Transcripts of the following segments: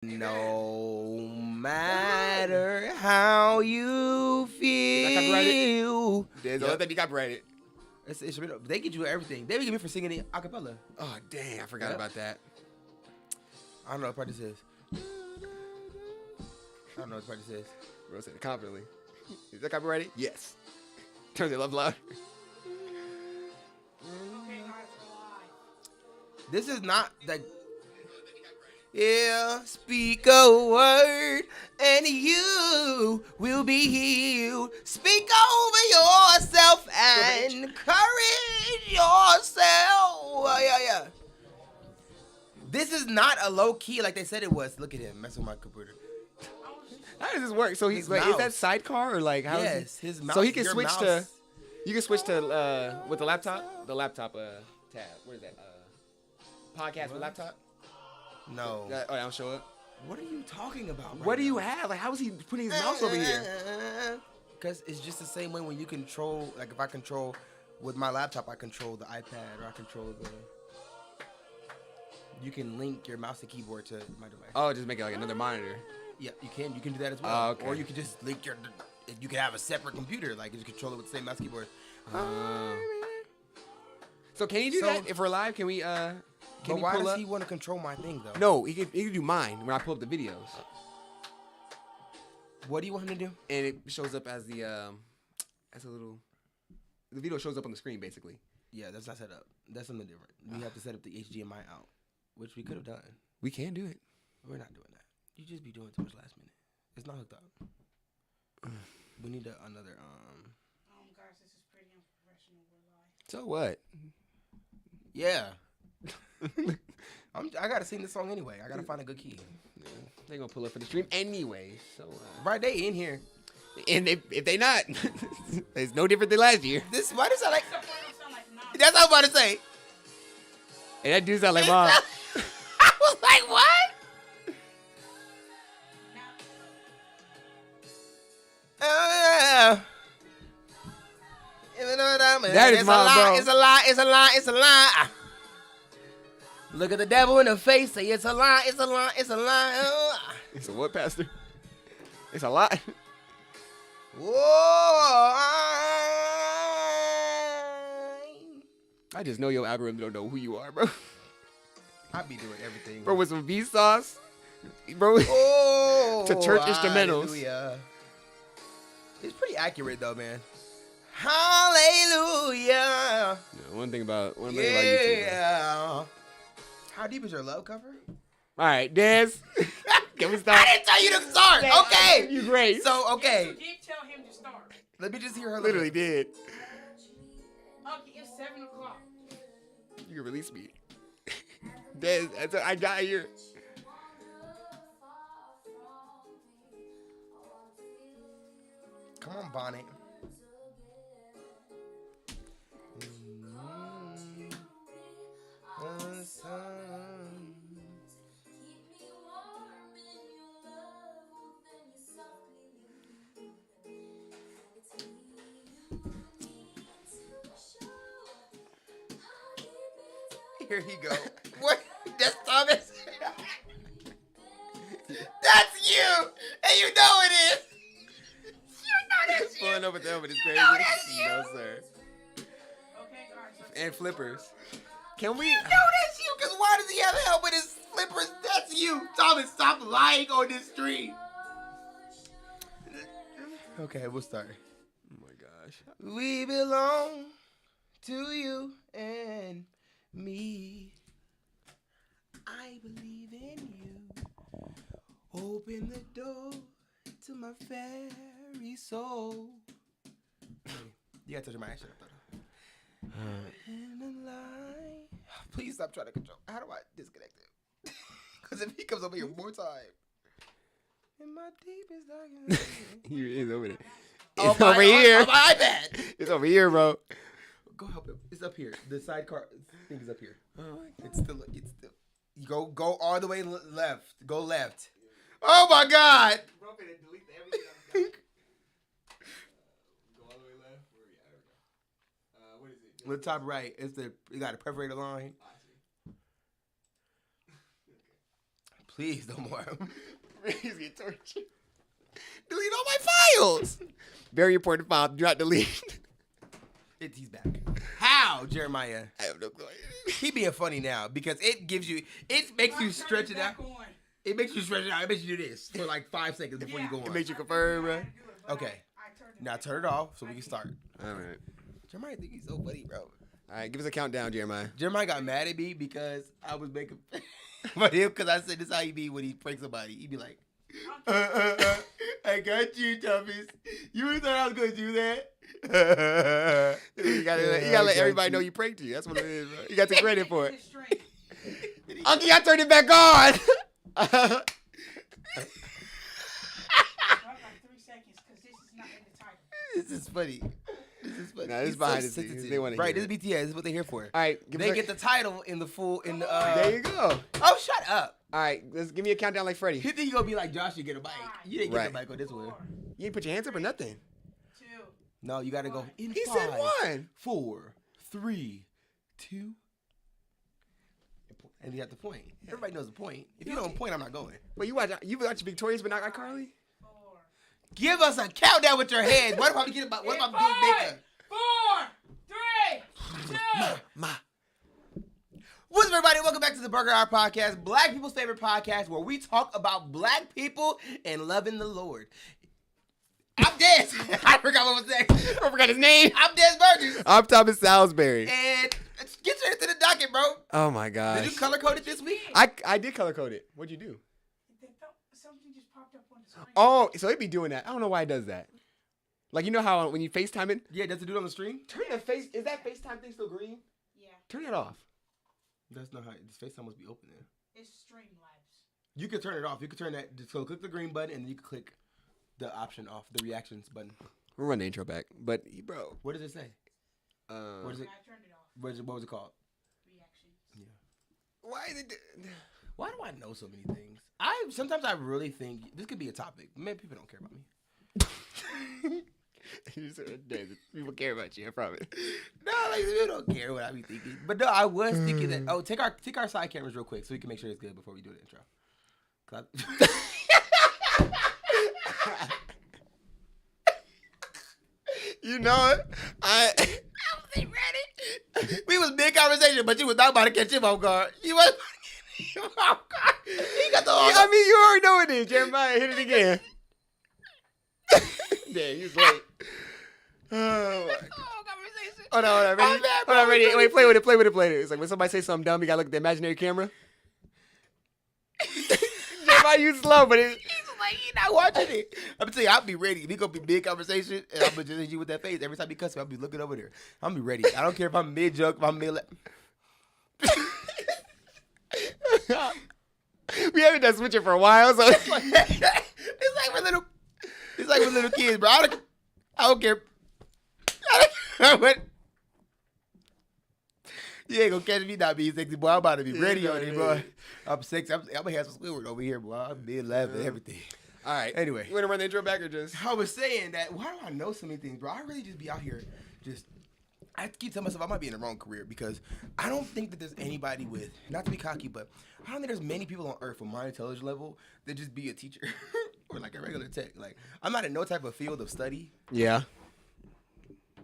No matter how you feel. There's all that be copyrighted. They get you everything. They get me for singing it a cappella. Oh, dang. I forgot about that. I don't know what part this is. I don't know what part this is. Bro said it confidently. Is that copyrighted? Yes. Turns it up loud. This is not like. Yeah, speak a word and you will be healed. Speak over yourself and encourage yourself. Yeah. This is not a low key like they said it was. Look at him messing with my computer. How does this work? So he's like, is that sidecar or like how? Yes, his mouse. So he can switch to. You can switch to with the laptop. The laptop tab. What is that? Podcast with laptop. No. I'll show it. What are you talking about? What do you have? Like, how is he putting his mouse over here? Because it's just the same way when you control. Like, if I control with my laptop, I control the iPad or I control the. You can link your mouse and keyboard to my device. Oh, just make it like another monitor. Yeah, you can. You can do that as well. Oh, okay. Or you can just link your. You can have a separate computer, like you just control it with the same mouse keyboard. So can you do that if we're live? Can we? Can but why does he want to control my thing though? No, he can do mine when I pull up the videos. What do you want him to do? And it shows up as the as a little. The video shows up on the screen basically. Yeah, that's not set up. That's something different. We have to set up the HDMI out, which we could have done. We can do it. We're not doing that. You just be doing too much last minute. It's not hooked up. We need another Guys, this is pretty unprofessional. We're live. So what? Yeah. I gotta sing this song anyway. I gotta find a good key. Yeah, they gonna pull up for the stream anyway. So right, they in here. And if they not, it's no different than last year. Why does that like? That's what I'm about to say. And that dude sound like mom. I was like, what? That is mom, bro. It's a lie. It's a lie. It's a lie. Look at the devil in the face. Say it's a lie. It's a lie. It's a lie. It's a what, Pastor? It's a lie. Whoa. I just know your algorithm don't know who you are, bro. I be doing everything. Bro, with some Vsauce. Bro, oh, to church instrumentals. Hallelujah. It's pretty accurate though, man. Hallelujah. Yeah, one thing about YouTube. Yeah. How deep is your love cover? All right, Des. Can we start? I didn't tell you to start. Okay. You great. So, okay. You did tell him to start. Let me just hear her. Literally did. Okay, it's 7 o'clock. You can release me. Des, I got here. Come on, Bonnet. Here he go. What? That's Thomas. That's you, and you know it is. You know that's you. Pulling over the helmet is crazy. know that's you. No, sir. Okay, guys. And flippers. Can we? You know that's you, because why does he have a helmet and flippers? That's you. Thomas, stop lying on this stream. Okay, we'll start. Oh my gosh. We belong to you and me. I believe in you. Open the door to my very soul. You gotta touch my action up though. In the line. Please stop trying to control. How do I disconnect it? Because if he comes over here one time. In my deepest darkness. It's over there. Oh, It's over here. On my iPad. It's over here, bro. Go help him. It's up here. The sidecar thing is up here. It's still. You go all the way left. Go left. Oh my God. Bro, delete everything. Go all the way left. What is it? On the top right, you got a perforated line. Please, no more. Please get tortured. Delete all my files. Very important file. Do not delete. He's back. How, Jeremiah? I have no clue. He being funny now because it makes you stretch it out. It makes you stretch it out. It makes you do this for like 5 seconds before you go on. It makes you confirm, bro. Okay. Now turn it off so we can start. All right. Jeremiah think he's so funny, bro. All right, give us a countdown, Jeremiah. Jeremiah got mad at me because I was making but him because I said this is how he be when he pranks somebody. He be like, I got you, Thomas. You really thought I was gonna do that? You gotta let everybody know you pranked you. That's what it is, bro. You got the credit for it. Uncle, I turned it back on. Like 3 seconds because this is not in the title. This is funny. Nah, this is behind the scenes. They want to right, hear this is BTS. This is what they're here for. All right, They get the title in the full in the. There you go. Oh, shut up! All right, let's give me a countdown like Freddie. You think you gonna be like Josh? You get a bike. You didn't get Right. the bike on this one. 4, You ain't put your hands up or nothing. 2. No, you gotta go in He 5, said 1. 4, 3, 2. And you got the point. Everybody knows the point. If you don't point, I'm not going. But you watch Victorious but not iCarly? 4. Give us a countdown with your hands. What if I'm doing makeup? 4, 3, 2. What's up, everybody? Welcome back to the BRGR Podcast, Black people's favorite podcast, where we talk about black people and loving the Lord. I'm Des. I forgot what was next. I forgot his name. I'm Des Burgers. I'm Thomas Salisbury. And let's get straight to the docket, bro. Oh my gosh. Did you color code it this week? I did color code it. What'd you do? Something just popped up on the screen. Oh, so it be doing that. I don't know why it does that. Like, you know how when you FaceTime it? Yeah, does it do it on the stream? Turn the face. Is that FaceTime thing still green? Yeah. Turn it off. That's not how this FaceTime must be open then. It's Streamlabs. You can turn it off. You can turn that. So click the green button and then you can click the option off, the reactions button. We'll run the intro back. But, bro. What does it say? What is it? I turned it off. What was it called? Reactions. Yeah. Why is it? Why do I know so many things? Sometimes I really think this could be a topic. Maybe people don't care about me. People care about you, I promise. No, like people don't care what I be thinking. But no, I was thinking that. Oh, take our side cameras real quick so we can make sure it's good before we do the intro. You know it. I wasn't ready. We was big conversation, but you was not about to catch him off guard. You was. He got the. I mean, you already know it is. Jeremiah, hit it again. Damn, you was late. Oh, my God. Hold on, ready? Hold on, ready? Wait, play with it. It's like when somebody say something dumb, you gotta look at the imaginary camera. Jeremiah, you slow, but it's like he not watching it. I'm gonna tell you, I'll be ready. If he gonna be big conversation, and I'm gonna just hit you with that face every time he cuss me. I'll be looking over there. I'm gonna be ready. I don't care if I'm mid joke, if I'm mid. We haven't done switching for a while, so it's like it's like with little kids, bro. I don't care. What? You ain't gonna catch me not being sexy, boy. I'm about to be ready on it, boy. I'm sexy. I'm gonna have some Squidward over here, boy. I'm being laughing everything. All right. Anyway, you wanna run the intro back or just? I was saying that. Why do I know so many things, bro? I really just be out here, I keep telling myself I might be in the wrong career because I don't think that there's anybody with, not to be cocky, but I don't think there's many people on earth with my intelligence level that just be a teacher or like a regular tech. Like I'm not in no type of field of study. Yeah.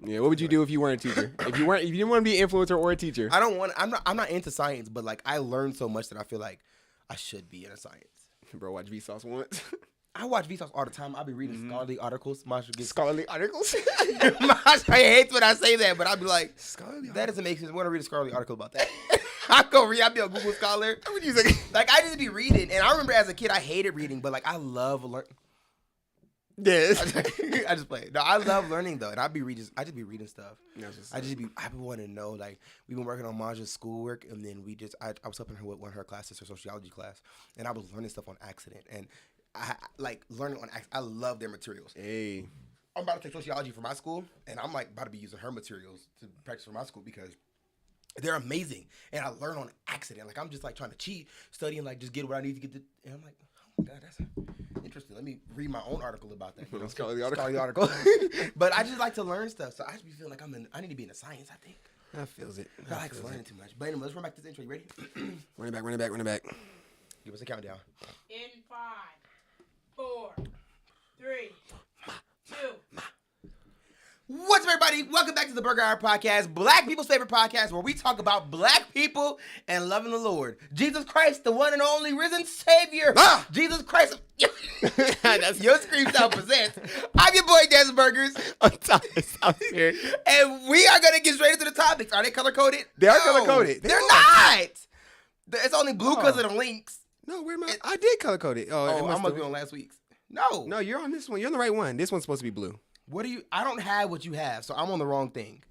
Yeah, what would you do if you weren't a teacher? If you didn't want to be an influencer or a teacher? I'm not into science, but like I learned so much that I feel like I should be into science. Bro, watch Vsauce once. I watch Vsauce all the time. I'll be reading scholarly articles. Scholarly articles? Masha hates when I say that, but I'll be like, scholarly that doesn't make sense. I want to read a scholarly article about that. I'll be a Google Scholar. Like I just be reading, and I remember as a kid I hated reading, but like I love learning. Yes. I just play. No, I love learning though, and I just be reading stuff. I be wanting to know. Like we've been working on Maja's schoolwork, and then I was helping her with one of her classes, her sociology class, and I was learning stuff on accident, and I like learning on accident. I love their materials. Hey, I'm about to take sociology for my school, and I'm like about to be using her materials to practice for my school because they're amazing, and I learn on accident. Like I'm just like trying to cheat, studying, like just get what I need to get. And I'm like, oh my God, that's interesting. Let me read my own article about that. You know, scholarly article. But I just like to learn stuff, so I just be feeling like I need to be in the science. I think. I feels it. I like learning too much. But anyway, let's run back to this intro. You ready? Run it back. Give us a countdown. In 5, 4, 3, 2. What's up, everybody? Welcome back to the BRGR Podcast, Black people's favorite podcast, where we talk about black people and loving the Lord. Jesus Christ, the one and only risen Savior. Jesus Christ. That's your scream sound presents. I'm your boy, Des Burgers. I'm Thomas out here. And we are going to get straight into the topics. Are they color-coded? They are color-coded. They're not. It's only blue because of the links. No, where am I? I did color-coded. Oh, I must be on last week's. No, you're on this one. You're on the right one. This one's supposed to be blue. What do you? I don't have what you have, so I'm on the wrong thing.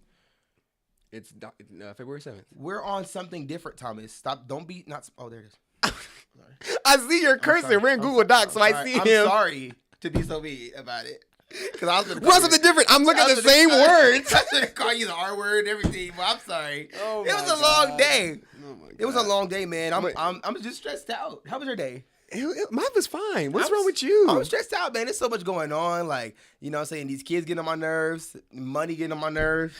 It's February 7th. We're on something different, Thomas. Stop. Don't be not. Oh, there it is. I see your cursor. We're in Google Docs, so I see him. I'm sorry to be so mean about it. Because I was What's something different? I'm looking at the same words. I should have called you the R word and everything, but I'm sorry. Oh, it was a long day. Oh my God. It was a long day, man. I'm just stressed out. How was your day? Mine was fine. What's wrong with you? I'm stressed out, man. There's so much going on. Like, you know what I'm saying? These kids getting on my nerves. Money getting on my nerves.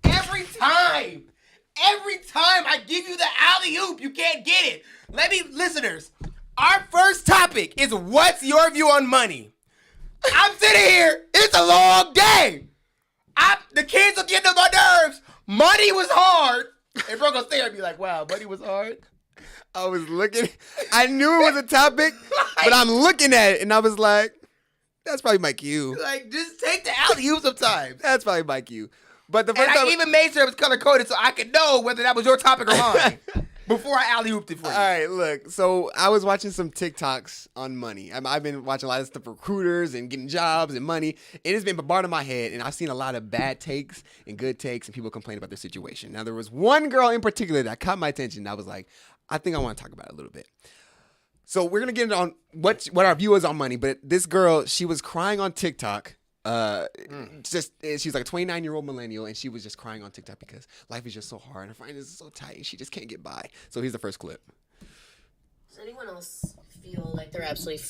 Every time I give you the alley-oop, you can't get it. Listeners, our first topic is what's your view on money? I'm sitting here. It's a long day. The kids are getting on my nerves. Money was hard. And bro gonna stare at me like, wow, money was hard. I was looking. I knew it was a topic, but I'm looking at it, and I was like, that's probably my cue. Like, just take the alley-oop sometimes. That's probably my cue. But the And first time... I even made sure it was color-coded so I could know whether that was your topic or mine before I alley-ooped it for you. All right, look. So I was watching some TikToks on money. I've been watching a lot of stuff for recruiters and getting jobs and money. It has been bombarding my head, and I've seen a lot of bad takes and good takes and people complain about their situation. Now, there was one girl in particular that caught my attention, and I was like, I think I want to talk about it a little bit. So we're going to get on what our view is on money, but this girl, she was crying on TikTok. She's like a 29-year-old millennial, and she was just crying on TikTok because life is just so hard. Her finances are so tight. She just can't get by. So here's the first clip. Does anyone else feel like they're absolutely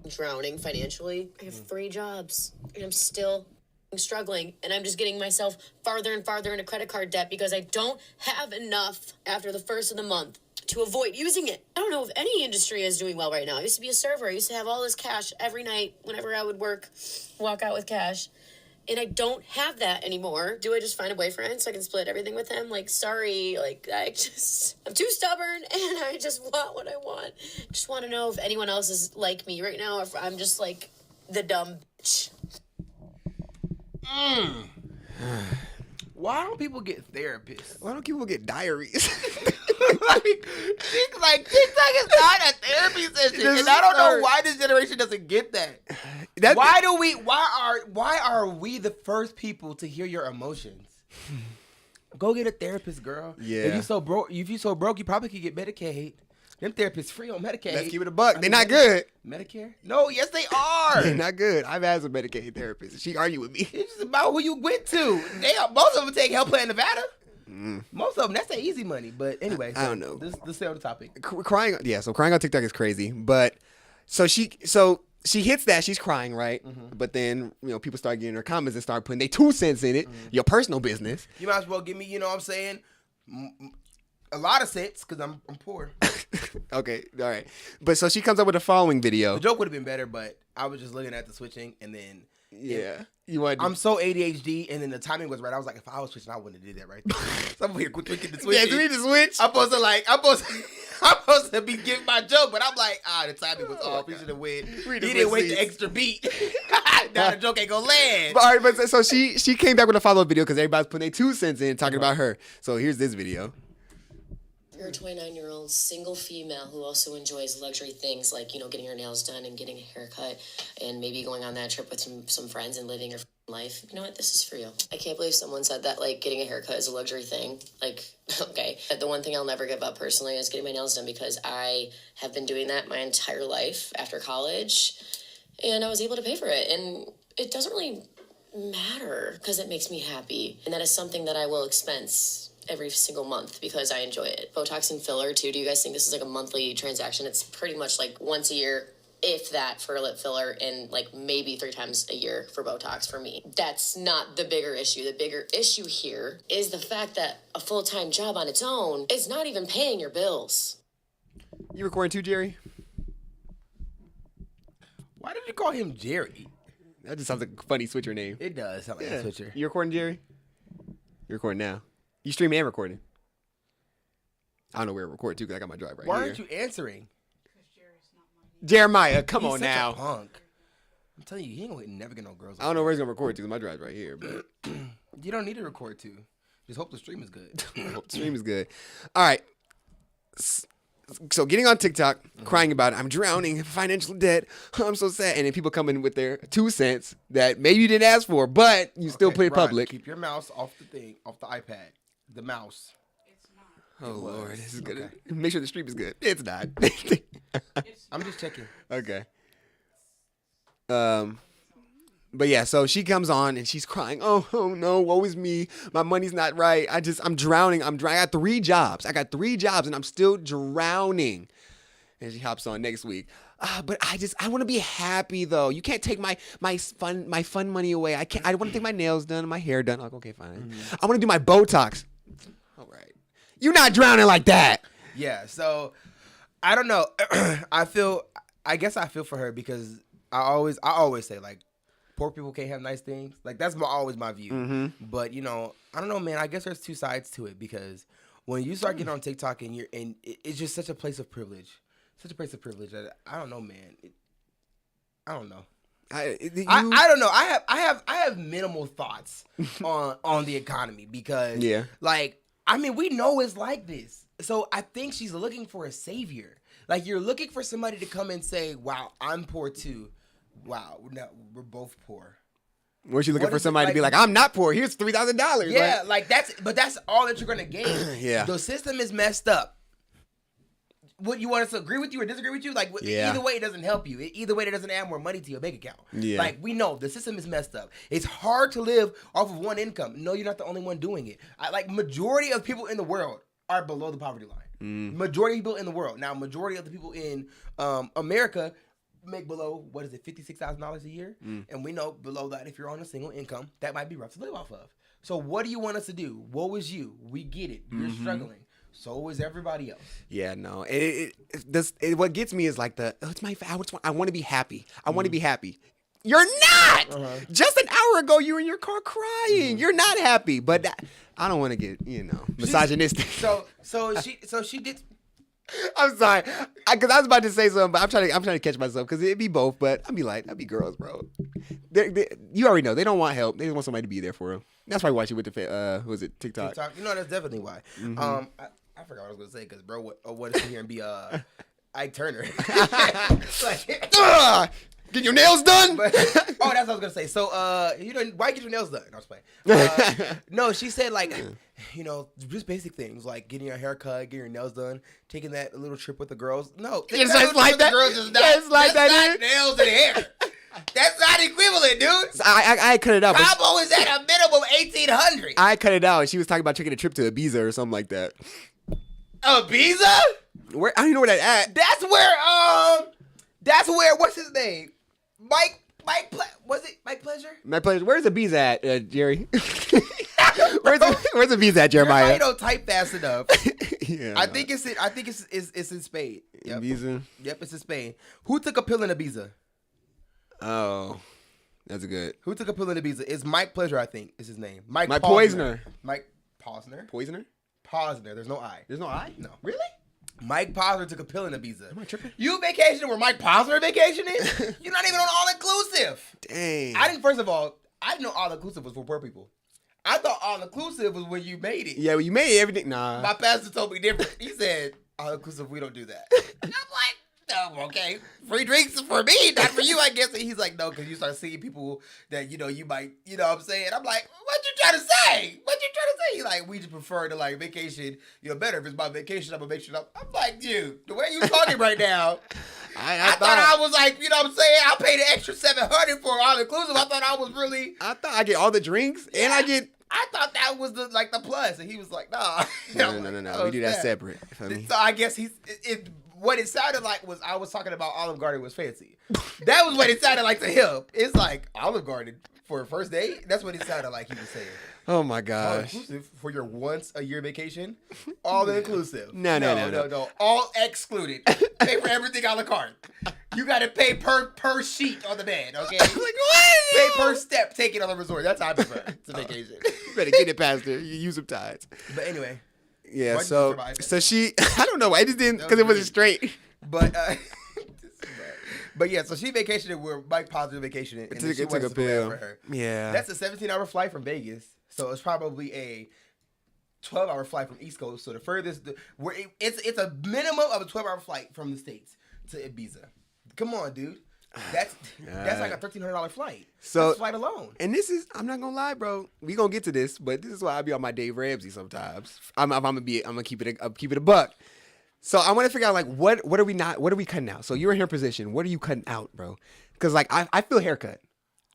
drowning financially? I have 3 jobs, and I'm still struggling, and I'm just getting myself farther and farther into credit card debt because I don't have enough after the first of the month to avoid using it. I don't know if any industry is doing well right now. I used to be a server. I used to have all this cash every night whenever I would walk out with cash. And I don't have that anymore. Do I just find a boyfriend so I can split everything with him? Like, sorry, like, I'm too stubborn and I just want what I want. Just want to know if anyone else is like me right now, or if I'm just like the dumb bitch. Why don't people get therapists? Why don't people get diaries? like TikTok is not a therapy session, and I don't know why this generation doesn't get that. Why are we the first people to hear your emotions? Go get a therapist, girl. Yeah. If you so broke, you probably could get Medicaid. Them therapists free on Medicaid. Let's keep it a buck. They're not good. Medicare? No, yes they are. They're not good. I've had some Medicaid therapists. She argued with me. It's just about who you went to. Most of them take Health Plan Nevada. Most of them, that's the easy money. But anyway, I don't know. Let's stay on the topic. Crying on TikTok is crazy. But so she hits that, she's crying, right? Mm-hmm. But then, people start getting her comments and start putting their 2 cents in it, your personal business. You might as well give me, you know what I'm saying, a lot of cents, because I'm poor. Okay, all right. But so she comes up with the following video. The joke would have been better, but I was just looking at the switching, and then... Yeah. I'm so ADHD, and then the timing was right. I was like, if I was switching, I wouldn't have did that right there. So I'm here tweaking the switch. Yeah, do we need to switch? I'm supposed to be giving my joke, but I'm like, the timing was off. We should have win. He didn't wait the extra beat. Now the joke ain't gonna land. But, all right, but so she came back with a follow-up video because everybody's putting their 2 cents in, talking about her. So here's this video. You're a 29-year-old single female who also enjoys luxury things like, getting her nails done and getting a haircut and maybe going on that trip with some friends and living your life. You know what? This is for you. I can't believe someone said that, like, getting a haircut is a luxury thing. Like, okay. The one thing I'll never give up personally is getting my nails done because I have been doing that my entire life after college, and I was able to pay for it. And it doesn't really matter because it makes me happy. And that is something that I will expense every single month because I enjoy it. Botox and filler too. Do you guys think this is like a monthly transaction? It's pretty much like once a year, if that, for a lip filler, and like maybe 3 times a year for Botox for me. That's not the bigger issue. The bigger issue here is the fact that a full-time job on its own is not even paying your bills. You recording too, Jerry? Why did you call him Jerry? That just sounds like a funny switcher name. It does sound like a switcher. You recording, Jerry? You're recording now. You streaming and recording. I don't know where to record too because I got my drive right Why here. aren't you answering? Because Jerry's not my name. Jeremiah, come He's on such now. a punk. I'm telling you, he ain't gonna never get no girls. I don't know where he's gonna record to because my drive's right here, but You don't need to record to. Just hope the stream is good. I hope the stream is good. All right. So getting on TikTok, crying about it. I'm drowning in financial debt. I'm so sad. And then people come in with their 2 cents that maybe you didn't ask for, but you still put it Rod, public. Keep your mouse off the thing, off the iPad. The mouse. It's not. Oh, Lord. This is good. Okay. Make sure the stream is good. It's not. I'm just checking. Okay. But yeah, so she comes on and she's crying. Oh no, woe is me. My money's not right. I'm drowning. I got 3 jobs. And I'm still drowning. And she hops on next week. But I want to be happy though. You can't take my fun money away. I want to take my nails done, my hair done. Like, okay, fine. I want to do my Botox. All right. You're not drowning like that. Yeah, so I don't know. I guess I feel for her because I always say like poor people can't have nice things. Like that's always my view. Mm-hmm. But you know, I don't know, man. I guess there's 2 sides to it because when you start getting on TikTok and it's just such a place of privilege, that I don't know, man. I don't know. I don't know. I have minimal thoughts on the economy because like I mean we know it's like this. So I think she's looking for a savior. Like you're looking for somebody to come and say, "Wow, I'm poor too." Wow, no, we're both poor. Weren't you looking for somebody to be like, I'm not poor. Here's $3,000. Yeah, like that's all that you're gonna gain. Yeah. The system is messed up. What you want us to agree with you or disagree with you? Like either way, it doesn't help you. Either way, it doesn't add more money to your bank account. Yeah. Like we know the system is messed up. It's hard to live off of one income. No, you're not the only one doing it. Like majority of people in the world are below the poverty line. Majority of people in the world. Now, majority of the people in America make below, what is it, $56,000 a year? And we know below that, if you're on a single income, that might be rough to live off of. So what do you want us to do? Woe is you. We get it. You're struggling. So is everybody else. Yeah, no. What gets me is like I want to be happy. I want to be happy. You're not. Just an hour ago, you were in your car crying. You're not happy. But I don't want to get misogynistic. So she did. I'm sorry, because I was about to say something, but I'm trying to catch myself because it'd be both. But I'd be girls, bro. You already know they don't want help. They just want somebody to be there for them. That's probably why she went to who was it, TikTok? You know, that's definitely why. I forgot what I was gonna say because bro, what is she here and be Ike Turner? Get your nails done. That's what I was gonna say. So why get your nails done? No, I was playing. No, she said like, just basic things like getting your hair cut, getting your nails done, taking that little trip with the girls. No, it's like that. It's like that. Nails and hair. That's not equivalent, dude. So I cut it out. Cabo is at a minimum 1,800. I cut it out. She was talking about taking a trip to Ibiza or something like that. Ibiza? Where I don't even know where that at. That's where what's his name? Was it Mike Pleasure? Mike Pleasure. Where's Ibiza at, Jerry? Where's Ibiza at, Jeremiah? You don't type fast enough. Yeah, I think it's in Spain. Yep. Ibiza. Yep, it's in Spain. Who took a pill in Ibiza? Oh, that's good. Who took a pill in Ibiza? It's Mike Pleasure, I think, is his name. Mike Poisoner. Mike Posner. Poisoner? Posner. There's no I. There's no I? No. Really? Mike Posner took a pill in Ibiza. Am I tripping? You vacationing where Mike Posner vacationing? You're not even on all inclusive. Dang. I didn't know all inclusive was for poor people. I thought all inclusive was when you made it. Yeah, well, you made everything. Nah. My pastor told me different. He said, all inclusive, we don't do that. And I'm like, oh, okay. Free drinks for me, not for you, I guess. And he's like, no, because you start seeing people that, you might, you know what I'm saying? I'm like, what you trying to say? He's like, we just prefer to like vacation, better. If it's my vacation, I'm going to make sure I'm like, dude, the way you talking right now, I thought I was like, you know what I'm saying? I'll pay the extra $700 for all inclusive. I thought I was really. I thought I get all the drinks and I get. I thought that was the plus, and he was like, nah. No. We do that separate. So I guess what it sounded like was I was talking about Olive Garden was fancy. That was what it sounded like to him. It's like Olive Garden for a first date. That's what it sounded like he was saying. Oh my All gosh. inclusive for your once a year vacation. All inclusive. No. All excluded. Pay for everything a la carte. You got to pay per sheet on the bed. Okay. Like what? Pay per step taken on the resort. That's how I prefer. It's a vacation. You better get it past there. You use some tides. But anyway. Yeah. Why'd you survive So it? she. I don't know. I just didn't That because it was wasn't straight. But yeah, so she vacationed where Mike positive vacationed, and then she Took went a to pill. for her. Yeah. That's a 17-hour flight from Vegas, so it's probably a 12-hour flight from East Coast. So the furthest, it's a minimum of a 12-hour flight from the States to Ibiza. Come on, dude. That's like a $1,300 flight. So- That's flight alone. And this is, I'm not gonna lie, bro. We gonna get to this, but this is why I be on my Dave Ramsey sometimes. I'm gonna keep it a buck. So I want to figure out like what are we cutting out? So you're in her position. What are you cutting out, bro? Because like I feel haircut.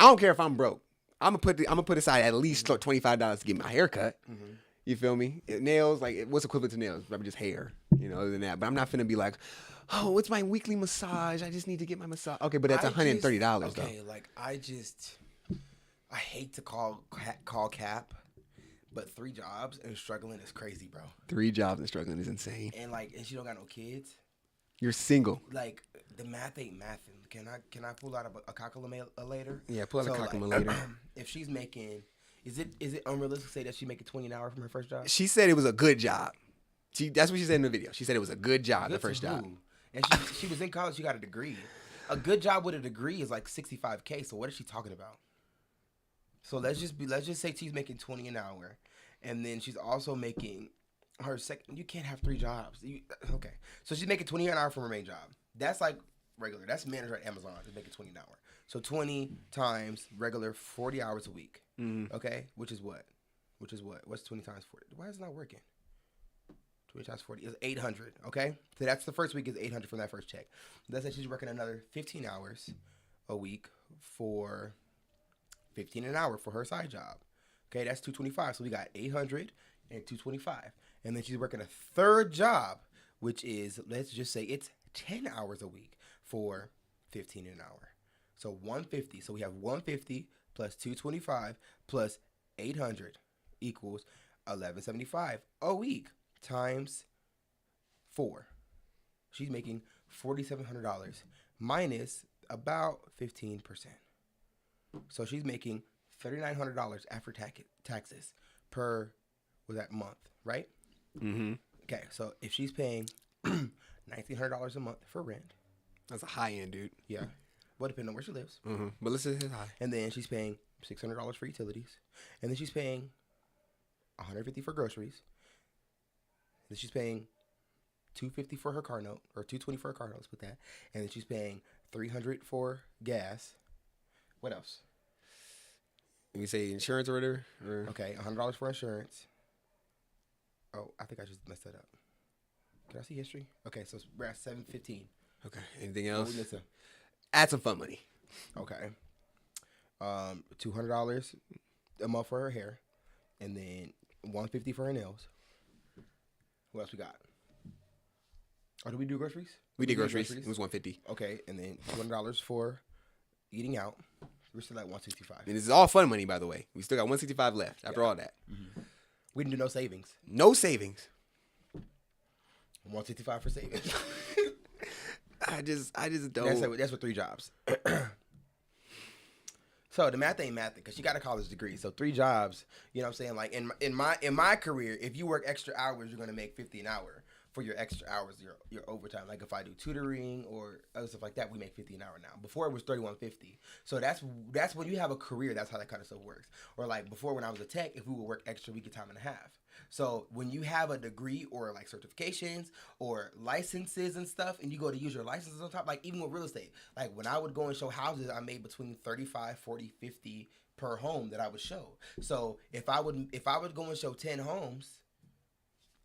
I don't care if I'm broke. I'm gonna put aside at least $25 to get my haircut. Mm-hmm. You feel me? Nails, like what's equivalent to nails? Probably just hair. You know, other than that. But I'm not finna be like, oh, what's my weekly massage? I just need to get my massage. Okay, but that's $130 though. Okay, like I hate to call cap, but 3 jobs and struggling is crazy, bro. 3 jobs and struggling is insane. And she don't got no kids. You're single. Like the math ain't mathing. Can I pull out a calculator? Yeah, pull out a calculator. If she's making, is it unrealistic to say that she's making $20 an hour from her first job? She said it was a good job. That's what she said in the video. She said it was a good job, the first job. And she was in college. She got a degree. A good job with a degree is like $65K. So what is she talking about? So let's just say she's making $20 an hour, and then she's also making her second. You can't have 3 jobs. Okay, so she's making $20 an hour from her main job. That's like regular. That's manager at Amazon is making $20 an hour. So 20 times regular 40 hours a week. Mm-hmm. Okay, which is what? What's 20 times 40? Why is it not working? 20 times 40 is 800. Okay, so that's the first week is 800 from that first check. Let's say she's working another 15 hours a week for $15 an hour for her side job. Okay, that's 225. So we got 800 and 225. And then she's working a third job, which is, let's just say it's 10 hours a week for $15 an hour. So 150. So we have 150 plus 225 plus 800 equals 1175 a week times 4. She's making $4,700 minus about 15%. So she's making $3,900 after taxes per month, right? Mm-hmm. Okay, so if she's paying $1,900 a month for rent, That's a high end, dude. yeah, well, depending on where she lives, Mm-hmm. But let's say it's high. and then she's paying $600 for utilities, and then she's paying $150 for groceries, then she's paying $250 for her car note, or $220 for her car note. Let's put that, and then she's paying $300 for gas. What else? You say insurance or whatever? Or... Okay, $100 for insurance. Oh, I think I just messed that up. Can I see history? Okay, so we're at $715. Okay. Anything What else? we missing? Add some fun money. Okay. $200 a month for her hair, and then $150 for her nails. What else we got? Oh, did we do groceries? We did groceries. It was $150. Okay, and then $200 for eating out. We're still at $165. And this is all fun money, by the way. We still got $165 left after all that. We didn't do no savings. No savings. $165 for savings. I just don't. That's for 3 jobs. So the math ain't math because she got a college degree. So 3 jobs, you know what I'm saying? Like in my career, if you work extra hours, you're gonna make $50 an hour for your extra hours, your overtime. Like if I do tutoring or other stuff like that, we make $50 an hour now. Before it was $31.50. So that's when you have a career, that's how that kind of stuff works. Or like before when I was a tech, if we would work extra, we get time and a half. So when you have a degree or like certifications or licenses and stuff, and you go to use your licenses on top, like even with real estate, like when I would go and show houses, I made between 35, 40, 50 per home that I would show. So if I would go and show 10 homes,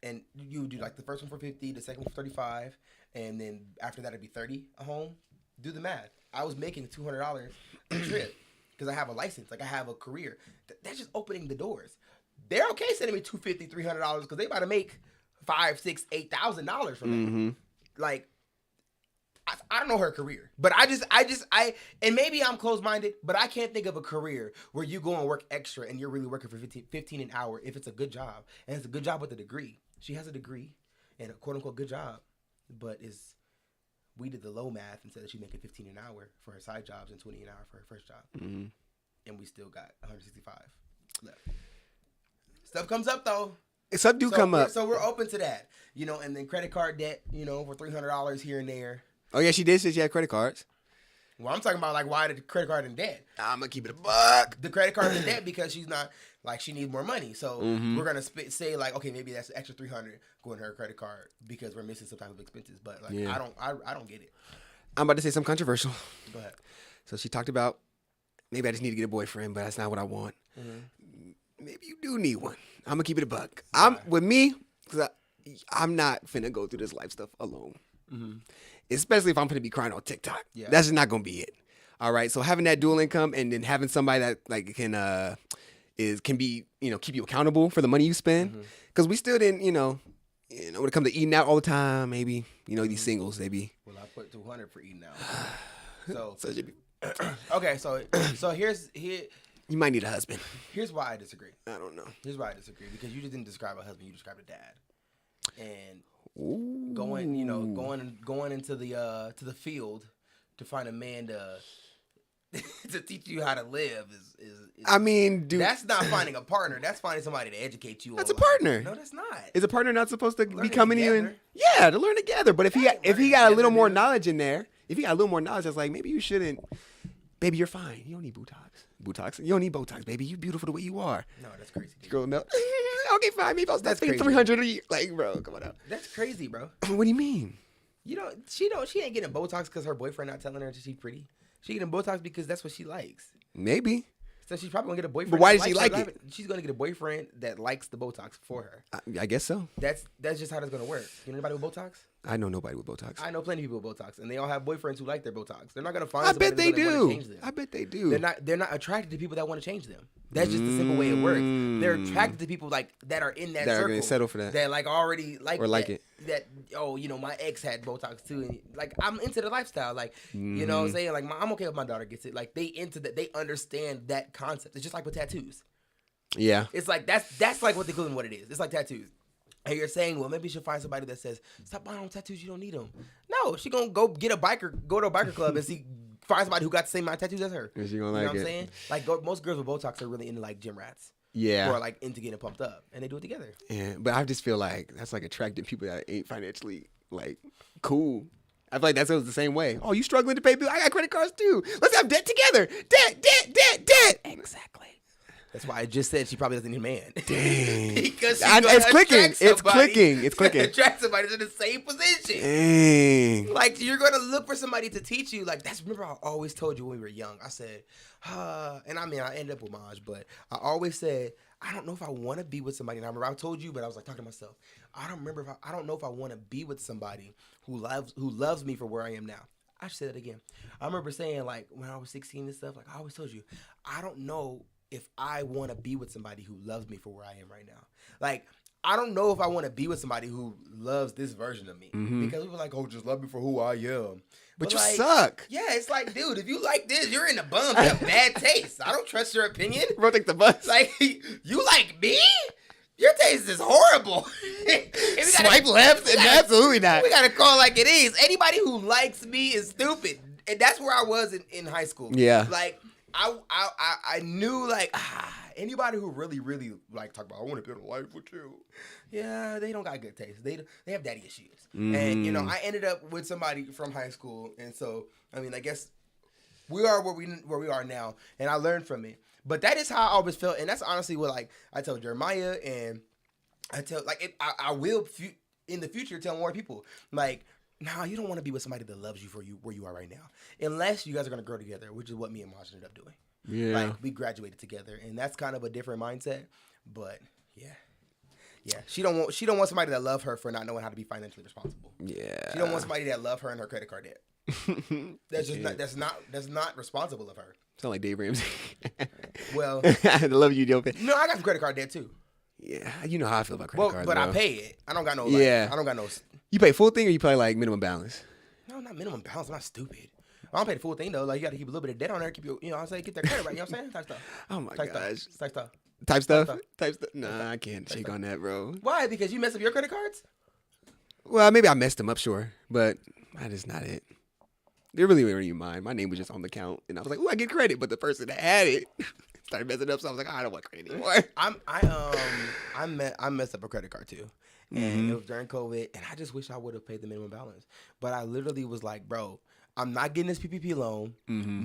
and you would do like the first one for 50, the second one for 35, and then after that it'd be 30 a home. Do the math. I was making $200 a trip because I have a license, like I have a career. That's just opening the doors. They're okay sending me $250, $300 because they about to make $5,000, $6,000, $8,000 from that. Mm-hmm. Like I don't know her career, but and maybe I'm closed-minded, but I can't think of a career where you go and work extra and you're really working for 15 an hour if it's a good job, and it's a good job with a degree. She has a degree and a quote-unquote good job, but we did the low math and said that she's making 15 an hour for her side jobs and 20 an hour for her first job, and we still got 165 left. Stuff comes up though. Stuff come up. So we're open to that, and then credit card debt, for $300 here and there. Oh yeah, she did say she had credit cards. Well, I'm talking about like why the credit card in debt. I'm gonna keep it a buck. The credit card's in debt because she's not she needs more money. So we're gonna say like, okay, maybe that's an extra $300 going to her credit card because we're missing some type of expenses. But I don't get it. I'm about to say something controversial. Go ahead. So she talked about maybe I just need to get a boyfriend, but that's not what I want. Maybe you do need one. I'm gonna keep it a buck. With me, because I'm not finna go through this life stuff alone. Especially if I'm gonna be crying on TikTok. Yeah. That's just not gonna be it. All right. So having that dual income and then having somebody that like can be keep you accountable for the money you spend. Because we still didn't when it comes to eating out all the time, maybe these singles they be. Well, I put $200 for eating out. So okay. So here. You might need a husband. Here's why I disagree. I don't know. Here's why I disagree because you just didn't describe a husband. You described a dad. And going into the field to find a man to teach you how to live is I mean, dude, that's not finding a partner. That's finding somebody to educate you. That's a partner. No, that's not. Is a partner not supposed to be coming together. in? Yeah, to learn together. But if he got a little more knowledge in there, if he got a little more knowledge, that's like maybe you shouldn't. Baby, you're fine. You don't need Botox. You don't need Botox, baby. You're beautiful the way you are. No, that's crazy. Girl, no. Okay, fine. Maybe I'll start paying $300 a year. Like, bro, come on out. That's crazy, bro. What do you mean? She ain't getting Botox because her boyfriend not telling her she's pretty. She getting Botox because that's what she likes. Maybe. So she's probably gonna get a boyfriend. But why does she like it? She's gonna get a boyfriend that likes the Botox for her. I guess so. That's just how that's gonna work. You know anybody with Botox? I know nobody with Botox. I know plenty of people with Botox, and they all have boyfriends who like their Botox. They're not gonna find. I bet they do. Change them. I bet they do. They're not attracted to people that want to change them. That's just the simple way it works. They're attracted to people like that are in that circle. That are gonna settle for that. That like already like or like it. That my ex had Botox too, and like I'm into the lifestyle. Like you know what I'm saying. Like I'm okay if my daughter gets it. Like they into that. They understand that concept. It's just like with tattoos. Yeah. It's like that's like what they're doing. What it is. It's like tattoos. And you're saying, well, maybe you should find somebody that says, stop buying tattoos, you don't need them. No, she gonna go to a biker club and find somebody who got the same amount of tattoos as her. And she gonna you like know what it. I'm saying? Like most girls with Botox are really into like gym rats. Yeah. Who are like into getting pumped up, and they do it together. Yeah, but I just feel like that's like attracting people that ain't financially like cool. I feel like that's the same way. Oh, you struggling to pay bills? I got credit cards too. Let's have debt together. Debt. Exactly. That's why I just said she probably doesn't need a man. Dang. Because it's clicking. It's clicking. Attract somebody to the same position. Dang. Like you're gonna look for somebody to teach you. Like remember I always told you when we were young. I said, and I mean I ended up with Maj, but I always said I don't know if I want to be with somebody. And I remember I told you, but I was like talking to myself. I don't know if I want to be with somebody who loves me for where I am now. I should say that again. I remember saying like when I was 16 and stuff. Like I always told you, I don't know if I want to be with somebody who loves me for where I am right now. Like, I don't know if I want to be with somebody who loves this version of me. Because people are like, oh, just love me for who I am. But you like, suck. Yeah, it's like, dude, if you like this, you're in the bum. You have bad taste. I don't trust your opinion. Bro, take the bus. Like, you like me? Your taste is horrible. Swipe left? Absolutely not. We got to call like it is. Anybody who likes me is stupid. And that's where I was in high school. Yeah. Like, I knew like anybody who really like talk about I want to build a life with you. Yeah, they don't got good taste. They have daddy issues. And I ended up with somebody from high school, and so I mean I guess we are where we are now, and I learned from it. But that is how I always felt, and that's honestly what like I tell Jeremiah, and I tell like I will in the future tell more people like. Nah, you don't want to be with somebody that loves you for you where you are right now. Unless you guys are going to grow together, which is what me and Maj ended up doing. Yeah. Like, we graduated together, and that's kind of a different mindset. But, yeah. Yeah. She don't want somebody that love her for not knowing how to be financially responsible. Yeah. She don't want somebody that love her and her credit card debt. That's not responsible of her. Sound like Dave Ramsey. Well. I love you, Joe. No, I got some credit card debt, too. Yeah. You know how I feel about credit cards, but bro. I pay it. I don't got no, yeah. I don't got no... You pay full thing or you pay like minimum balance? No, I'm not minimum balance. I'm not stupid. I don't pay the full thing though. Like you got to keep a little bit of debt on there. Keep your, you know what I'm saying? Keep that credit right. You know what I'm saying? Type stuff. Oh my Type gosh. Stuff. Type stuff. Type stuff? stuff. Type stuff? Nah, I can't shake on that, bro. Why? Because you mess up your credit cards? Well, maybe I messed them up, sure, but that is not it. They really weren't even mine. My name was just on the count, and I was like, "Ooh, I get credit," but the person that had it started messing up, so I was like, oh, "I don't want credit anymore." I messed up a credit card too, and it was during COVID, and I just wish I would have paid the minimum balance. But I literally was like, "Bro, I'm not getting this PPP loan. I'm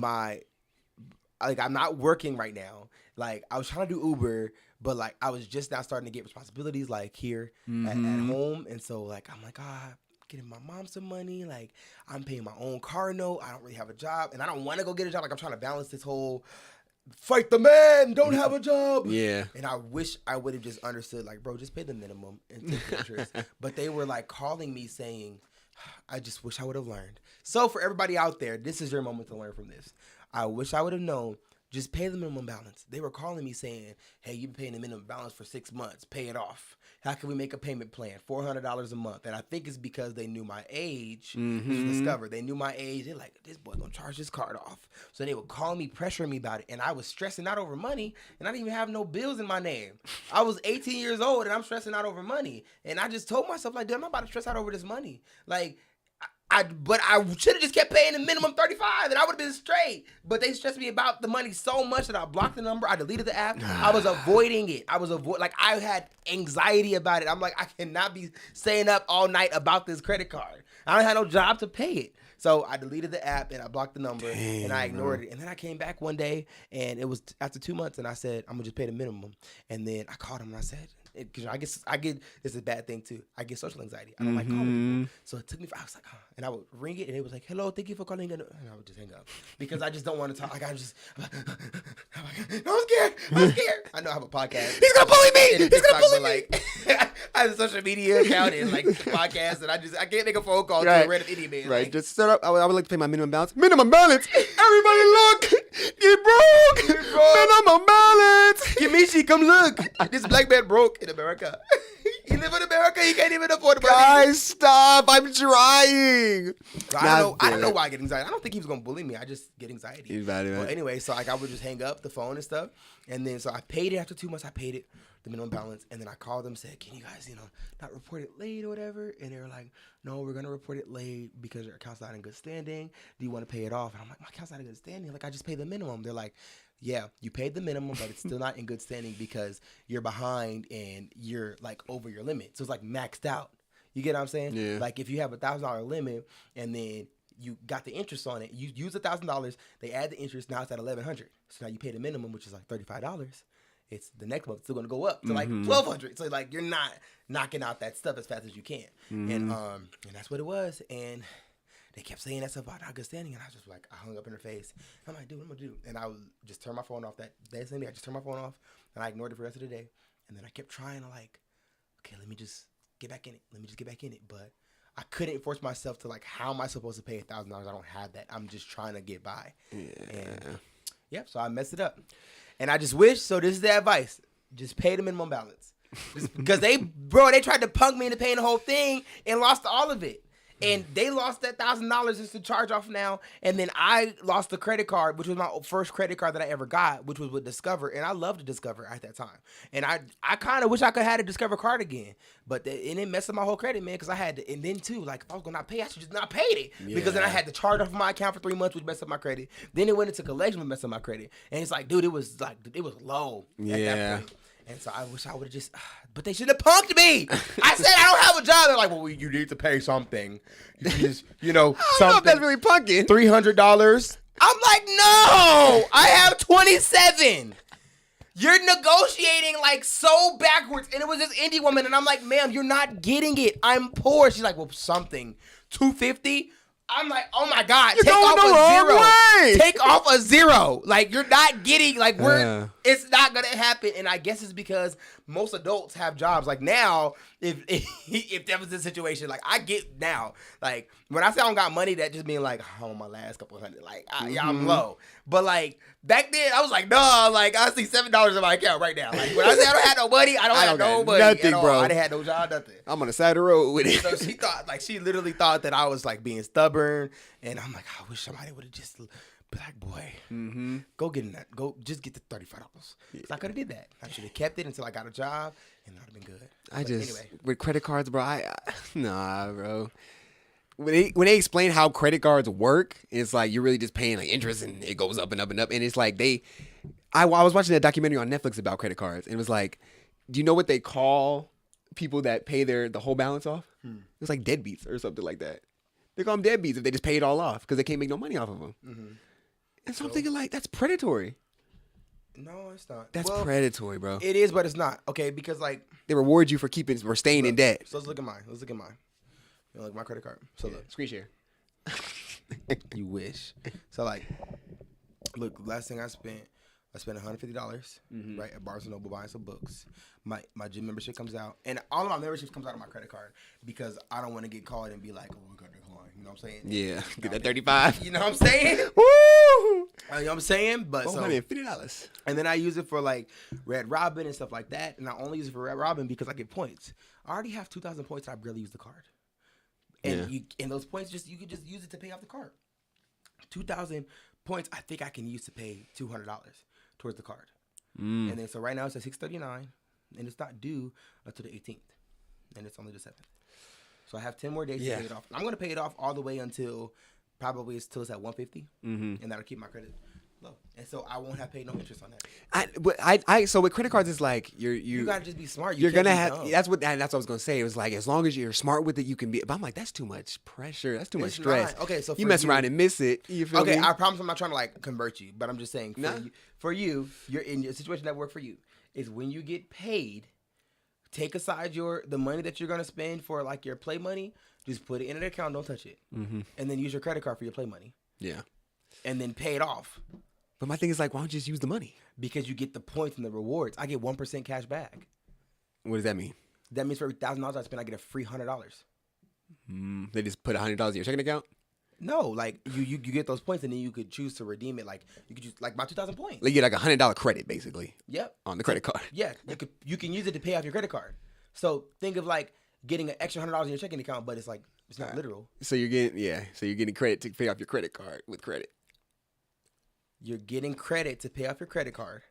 not working right now. Like, I was trying to do Uber." But, like, I was just now starting to get responsibilities, like, here at home. And so, like, I'm like, getting my mom some money. Like, I'm paying my own car note. I don't really have a job. And I don't want to go get a job. Like, I'm trying to balance this whole fight the man, don't have a job. Yeah. And I wish I would have just understood, like, bro, just pay the minimum and take the interest. But they were, like, calling me saying, I just wish I would have learned. So, for everybody out there, this is your moment to learn from this. I wish I would have known. Just pay the minimum balance. They were calling me saying, hey, you've been paying the minimum balance for 6 months. Pay it off. How can we make a payment plan? $400 a month. And I think it's because they knew my age. This was discovered. They knew my age. They're like, this boy going to charge his card off. So they would call me, pressuring me about it. And I was stressing out over money. And I didn't even have no bills in my name. I was 18 years old and I'm stressing out over money. And I just told myself, like, dude, I'm not about to stress out over this money. Like, but I should have just kept paying the minimum $35 and I would have been straight. But they stressed me about the money so much that I blocked the number. I deleted the app. I was avoiding it. Like, I had anxiety about it. I'm like, I cannot be staying up all night about this credit card. I don't have no job to pay it. So I deleted the app and I blocked the number and I ignored it. And then I came back one day and it was after 2 months and I said, I'm gonna just pay the minimum. And then I called him and I said, because I get this is a bad thing too. I get social anxiety. I don't like calling people. So it took me. I was like, and I would ring it, and it was like, "Hello, thank you for calling." And I would just hang up because I just don't want to talk. Like I'm scared. I'm scared. I know I have a podcast. He's gonna bully me. He's gonna bully me. Like, I have a social media account and like podcast, and I can't make a phone call to a random idiot man. Right. Like, Just set up. I would like to pay my minimum balance. Minimum balance. Everybody look. Get broke. Minimum balance. Kimishi, come look. This black man broke in America. He live in America. He can't even afford to buy. Guys, stop. I'm trying. I don't know why I get anxiety. I don't think he was going to bully me. I just get anxiety. He's bad, man. Well, anyway, so like I would just hang up the phone and stuff. And then so I paid it after 2 months. I paid it, the minimum balance. And then I called them and said, can you guys, not report it late or whatever? And they were like, no, we're going to report it late because your account's not in good standing. Do you want to pay it off? And I'm like, my account's not in good standing. Like, I just paid the minimum. They're like, yeah, you paid the minimum, but it's still not in good standing because you're behind and you're like over your limit. So it's like maxed out. You get what I'm saying? Yeah. Like if you have $1,000 limit and then you got the interest on it, you use $1,000, they add the interest, now it's at $1,100. So now you pay the minimum, which is like $35. It's the next month still gonna go up to like $1,200. So like you're not knocking out that stuff as fast as you can. And that's what it was. And they kept saying that stuff about not good standing, and I was just like, I hung up in her face. I'm like, dude, what am I gonna do? And I would just turn my phone off that same day. I just turned my phone off, and I ignored it for the rest of the day. And then I kept trying to like, okay, let me just get back in it. But I couldn't force myself to like, how am I supposed to pay $1,000? I don't have that. I'm just trying to get by. Yeah. So I messed it up. And I just wish, so this is the advice, just pay the minimum balance. Because they tried to punk me into paying the whole thing and lost all of it. And they lost that $1,000 just to charge off now. And then I lost the credit card, which was my first credit card that I ever got, which was with Discover. And I loved Discover at that time. And I kind of wish I could have had a Discover card again. But it messed up my whole credit, man, because I had to. And then, too, like, if I was going to not pay, I should just not paid it. Yeah. Because then I had to charge off my account for 3 months, which messed up my credit. Then it went into collection, which messed up my credit. And it's like, dude, it was low at that point. And so I wish I would have just, but they should have punked me. I said I don't have a job. They're like, well, you need to pay something. You just, I don't know if that's really punking. $300. I'm like, no, I have 27. You're negotiating like so backwards. And it was this indie woman. And I'm like, ma'am, you're not getting it. I'm poor. She's like, well, something. $250. I'm like, oh my God, take off a zero. Take off a zero. Like, you're not getting, like, it's not going to happen. And I guess it's because most adults have jobs. Like now, if that was the situation, like I get now, like when I say I don't got money, that just mean like I'm on my last couple hundred. Like I'm low. But like back then, I was like, no, like I see $7 in my account right now. Like when I say I don't have no money, I don't have no money. Nothing, bro. I bro. didn't have no job, nothing. I'm on the side of the road with it. So she thought, like, she literally thought that I was like being stubborn, and I'm like, I wish somebody would have just be like, boy, go get in that, go just get the $35. So I could have did that. I should have kept it until I got a job, and that would have been good. Anyway, with credit cards, bro. Nah, bro. When they explain how credit cards work, it's like you're really just paying like interest, and it goes up and up and up. And it's like I was watching a documentary on Netflix about credit cards, and it was like, do you know what they call people that pay the whole balance off? It's like deadbeats or something like that. They call them deadbeats if they just pay it all off because they can't make no money off of them. And so I'm thinking like that's predatory. no, it's not. That's predatory, bro. It is, but it's not. Okay, because like, They reward you for keeping or staying in debt. so let's look at mine. You know, like my credit card. So look, Screen share. you wish. So like, look, last thing I spent $150, right, at Barnes & Noble buying some books. My gym membership comes out, and all of my memberships comes out of my credit card because I don't want to get caught and be like, oh, I got declined. You know what I'm saying? Yeah, get that 35. You know what I'm saying? Woo! You know what I'm saying? But so, $150. and then I use it for like Red Robin and stuff like that, and I only use it for Red Robin because I get points. I already have 2,000 points, and I barely use the card. And and those points you could just use it to pay off the card. 2,000 points, I think I can use to pay $200 towards the card. And then so right now it's at $639, and it's not due until the 18th, and it's only the 7th. So I have 10 more days to pay it off. I'm gonna pay it off all the way until probably it's at 150, and that'll keep my credit low, and so I won't have paid no interest on that. So with credit cards, it's like You gotta just be smart. You're can't gonna be have. dumb. That's what I was gonna say. It was like as long as you're smart with it, you can be. But I'm like, that's too much pressure. That's too much It's stress. not. Okay, so you for mess you- around and miss it. You feel Okay, me? I promise I'm not trying to like convert you, but I'm just saying Nah. for you, you're in a situation that worked for you is when you get paid, take aside the money that you're gonna spend for like your play money, just put it in an account, don't touch it, and then use your credit card for your play money, Yeah. and then pay it off But my thing is like, why don't you just use the money? because you get the points and the rewards. I get 1% cash back. What does that mean? That means for every $1,000 I spend, I get a free $100. They just put $100 in your checking account. No, like you get those points and then you could choose to redeem it. Like you could choose like my 2,000 points. Like you get like $100 credit basically Yep. on the credit card. Yeah, you can use it to pay off your credit card. So think of like getting an extra $100 in your checking account, but it's like it's not literal. So you're getting credit to pay off your credit card with credit. You're getting credit to pay off your credit card,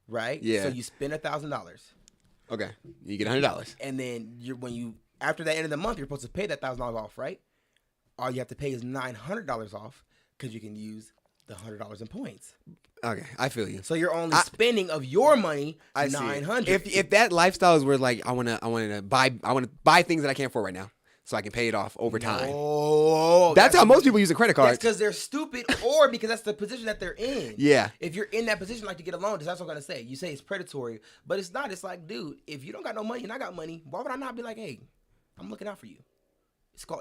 right? Yeah. So you spend $1,000, Okay, you get $100. and then after the end of the month, you're supposed to pay that $1,000 off, right? All you have to pay is $900 off because you can use the $100 in points. Okay, I feel you. So you're only spending of your money I see it. $900. If that lifestyle is where like I want to buy things that I can't afford right now, so I can pay it off over time. Oh, That's how most people use a credit card. That's because they're stupid, or because that's the position that they're in. Yeah. If you're in that position, like to get a loan, that's what I'm gonna say. You say it's predatory, but it's not. It's like, dude, if you don't got no money and I got money, why would I not be like, hey, I'm looking out for you?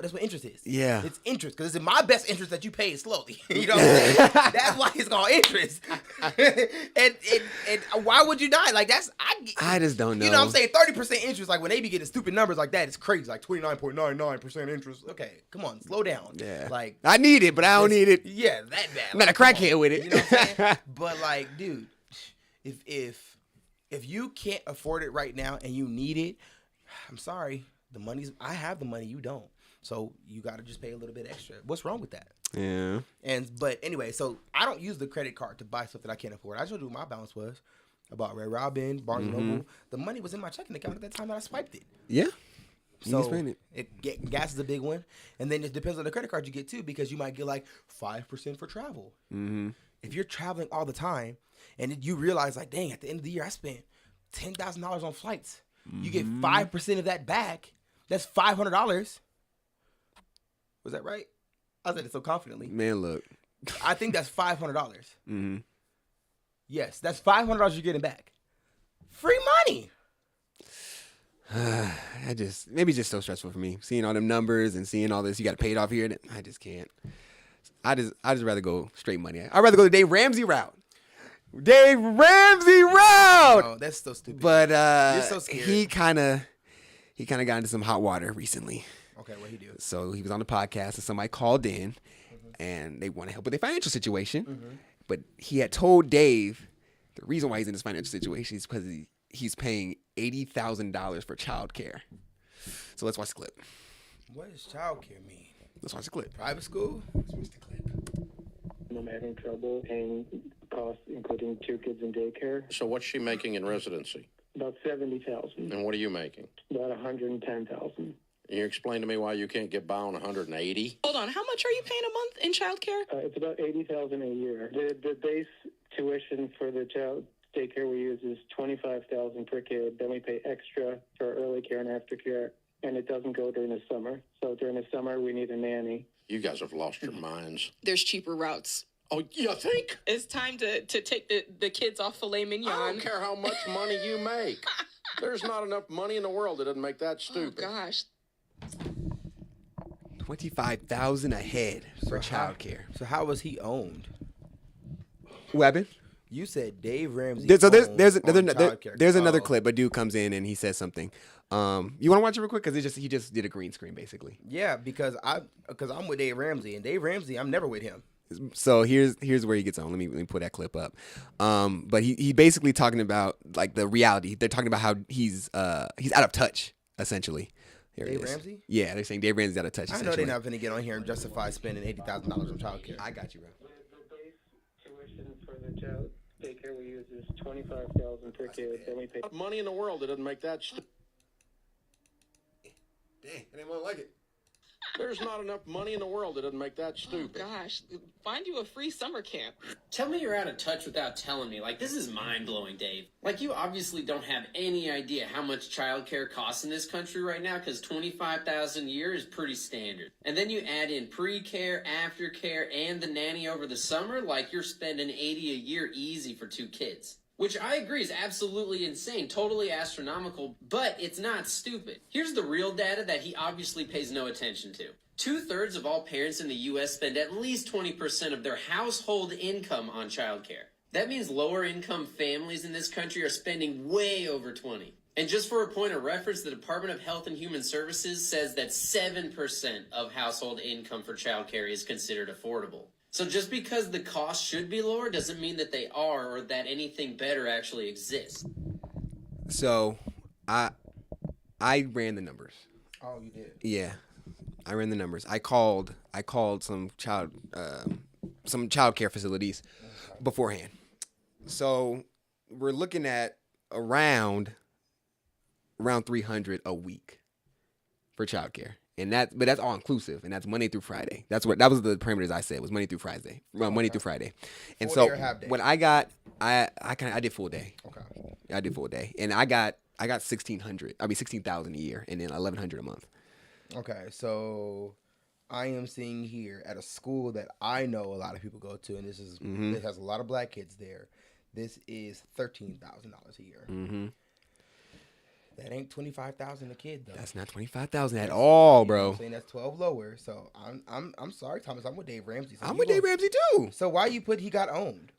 That's what interest is. Yeah. It's interest because it's in my best interest that you pay it slowly. You know what I'm saying? That's why it's called interest. and why would you not? Like I just don't know. You know what I'm saying? 30% interest. Like when they be getting stupid numbers like that, it's crazy. Like 29.99% interest. Okay, come on, slow down. Yeah. Like I need it, but I don't need it. yeah, that bad. I'm not a crackhead with it. You know what I'm saying? But like, dude, if you can't afford it right now and you need it, I'm sorry. I have the money, you don't. So you got to just pay a little bit extra. What's wrong with that? Yeah. But anyway, so I don't use the credit card to buy stuff that I can't afford. I just do what my balance was. I bought Red Robin, Barnes & Noble. The money was in my checking account at that time that I swiped it. Yeah. You So can spend it. gas is a big one. And then it depends on the credit card you get too, because you might get like 5% for travel. If you're traveling all the time and you realize like, dang, at the end of the year, I spent $10,000 on flights. You get 5% of that back. That's $500. Was that right? I said it so confidently. Man, look. I think that's $500. Yes, that's $500 you're getting back. Free money. Maybe it's just so stressful for me. Seeing all them numbers and seeing all this, you got to pay it off here. I just can't. I just rather go straight money. I'd rather go the Dave Ramsey route. Dave Ramsey round. Oh, that's so stupid. But You're so scared. he kind of got into some hot water recently. Okay, what he do? So he was on the podcast and somebody called in and they want to help with their financial situation. But he had told Dave the reason why he's in this financial situation is because he's paying $80,000 for childcare. So let's watch the clip. What does childcare mean? Let's watch the clip. Private school? Let's watch the clip. I'm having trouble paying costs, including 2 kids in daycare. So what's she making in residency? About 70,000. And what are you making? About 110,000. Can you explain to me why you can't get by on 180? Hold on, how much are you paying a month in childcare? It's about 80,000 a year. The base tuition for the child daycare we use is 25,000 per kid. Then we pay extra for early care and aftercare, and it doesn't go during the summer. So during the summer, we need a nanny. You guys have lost your minds. There's cheaper routes. Oh, you think? It's time to take the kids off filet mignon. I don't care how much money you make. There's not enough money in the world that doesn't make that stupid. Oh, gosh. $25,000 a head for how- childcare. So how was he owned? What happened? You said Dave Ramsey. There's owned on another childcare. clip. A dude comes in and he says something. You want to watch it real quick because he just did a green screen basically. Yeah, because I'm with Dave Ramsey, and Dave Ramsey, I'm never with him. So here's where he gets on. Let me pull that clip up. But he basically talking about like the reality. They're talking about how he's out of touch essentially. Here it Dave is. Ramsey? Yeah, they're saying Dave Ramsey's out of touch. I know they're not going to get on here and justify spending $80,000 on childcare. I got you, bro. The base tuition for the child daycare we use is 25,000 per kid. Then we pay. Money in the world that doesn't make that stupid. Dang, I didn't want to like it. There's not enough money in the world that doesn't make that stupid. Gosh, find you a free summer camp. Tell me you're out of touch without telling me. Like, this is mind-blowing, Dave. Like, you obviously don't have any idea how much childcare costs in this country right now, because $25,000 a year is pretty standard. And then you add in pre-care, aftercare, and the nanny over the summer, like you're spending $80 a year easy for 2 kids. Which I agree is absolutely insane, totally astronomical, but it's not stupid. Here's the real data that he obviously pays no attention to. 2/3 of all parents in the U.S. spend at least 20% of their household income on childcare. That means lower income families in this country are spending way over 20. And just for a point of reference, the Department of Health and Human Services says that 7% of household income for childcare is considered affordable. So just because the cost should be lower doesn't mean that they are or that anything better actually exists. So I ran the numbers. Oh, you did? Yeah, I ran the numbers. I called some child care facilities beforehand. So we're looking at around 300 a week for childcare. But that's all inclusive, and that's Monday through Friday. That was the parameters I said was Monday through Friday. Monday through Friday. And Full so day or half day? when I got, I did full day. Okay. I did full day, and I got 16,000 a year, and then 1,100 a month. Okay, so I am seeing here at a school that I know a lot of people go to, and this has a lot of black kids there. This is $13,000 a year. Mm-hmm. That ain't 25,000 a kid though. That's not 25,000 at all, bro. I'm saying that's 12 lower. So I'm sorry, Thomas. I'm with Dave Ramsey. So I'm with Dave Ramsey too. So why you put he got owned?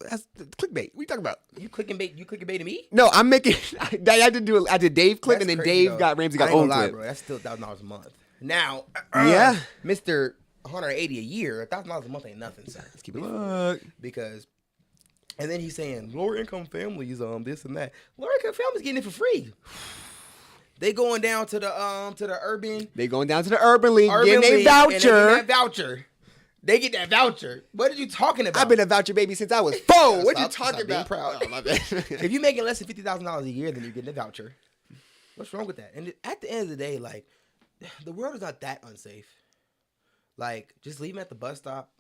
That's clickbait. What you talking about? You clicking baiting me? No, I'm making. I did Dave clip, That's and then crazy, Dave though. Ramsey I got ain't own gonna lie, clip. bro. That's still $1,000 a month. Now, Yeah. Mr. 180 a year, $1,000 a month ain't nothing, sir. Let's keep it look. Because, and then he's saying lower income families, this and that. Lower income families getting it for free. They going down to the urban. They going down to the Urban League, getting a League, and they get voucher. that voucher. They get that voucher. What are you talking about? I've been a voucher baby since I was 4. What you Stop talking being about? proud. Oh, my bad. If you're making less than $50,000 a year, then you're getting a voucher. What's wrong with that? And at the end of the day, like, the world is not that unsafe. Like, just leave them at the bus stop.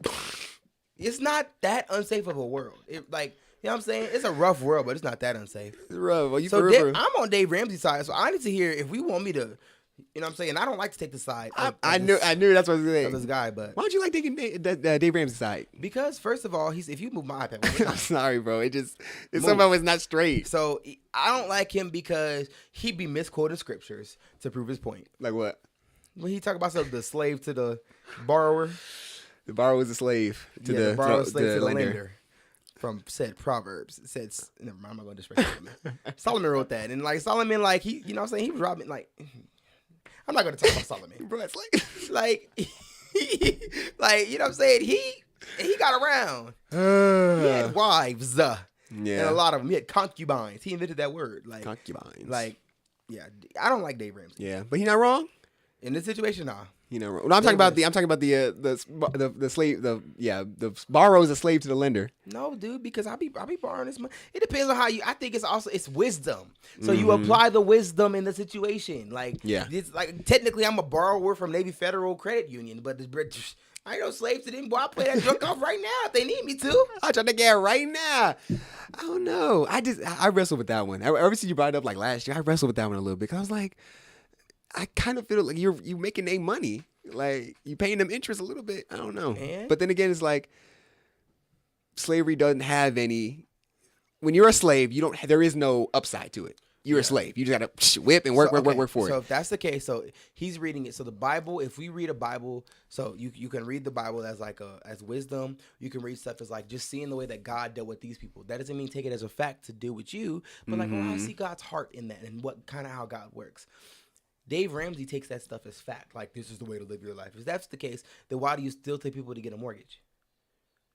It's not that unsafe of a world. You know what I'm saying? It's a rough world, but it's not that unsafe. It's rough. Well, you So forever. I'm on Dave Ramsey's side, so I need to hear if we want me to, you know what I'm saying? I don't like to take the side I knew that's what I was of saying. this guy, but Why don't you like taking Dave Ramsey's side? because first of all, if you move my iPad, I'm sorry, bro. It's Move. somehow it's not straight. so I don't like him because he be misquoting scriptures to prove his point. Like what? When he talk about the slave to the borrower, The borrower was a slave to the borrower to slave to the lender. lender. from said Proverbs. It said, never mind, I'm not going to disrespect Solomon. Solomon wrote that. And like Solomon, like he, you know what I'm saying? He was robbing, like, I'm not going to talk about Solomon. Bro, it's like, Like, like, you know what I'm saying? He got around. He had wives. And a lot of them. He had concubines. He invented that word. Like concubines. Like, yeah, I don't like Dave Ramsey. Yeah, but he not wrong. In this situation, nah. You know, well, I'm talking about the slave. The borrower is a slave to the lender. No, dude, because I be borrowing this money. It depends on how you. I think it's wisdom. So you apply the wisdom in the situation. Like, it's like technically I'm a borrower from Navy Federal Credit Union, but I ain't no slave to them. Boy, I play that drunk off right now if they need me to. I try to get right now. I don't know. I wrestled with that one. Ever since you brought it up like last year, I wrestled with that one a little bit because I was like, I kind of feel like you making their money, like you paying them interest a little bit. I don't know, but then again, it's like slavery doesn't have any. When you're a slave, you don't. There is no upside to it. You're a slave. You just gotta whip and work for it. So if that's the case, so he's reading it. So the Bible, if we read a Bible, so you can read the Bible as like as wisdom. You can read stuff as like just seeing the way that God dealt with these people. That doesn't mean take it as a fact to deal with you, but like, I see God's heart in that and what kind of how God works. Dave Ramsey takes that stuff as fact. Like, this is the way to live your life. If that's the case, then why do you still take people to get a mortgage?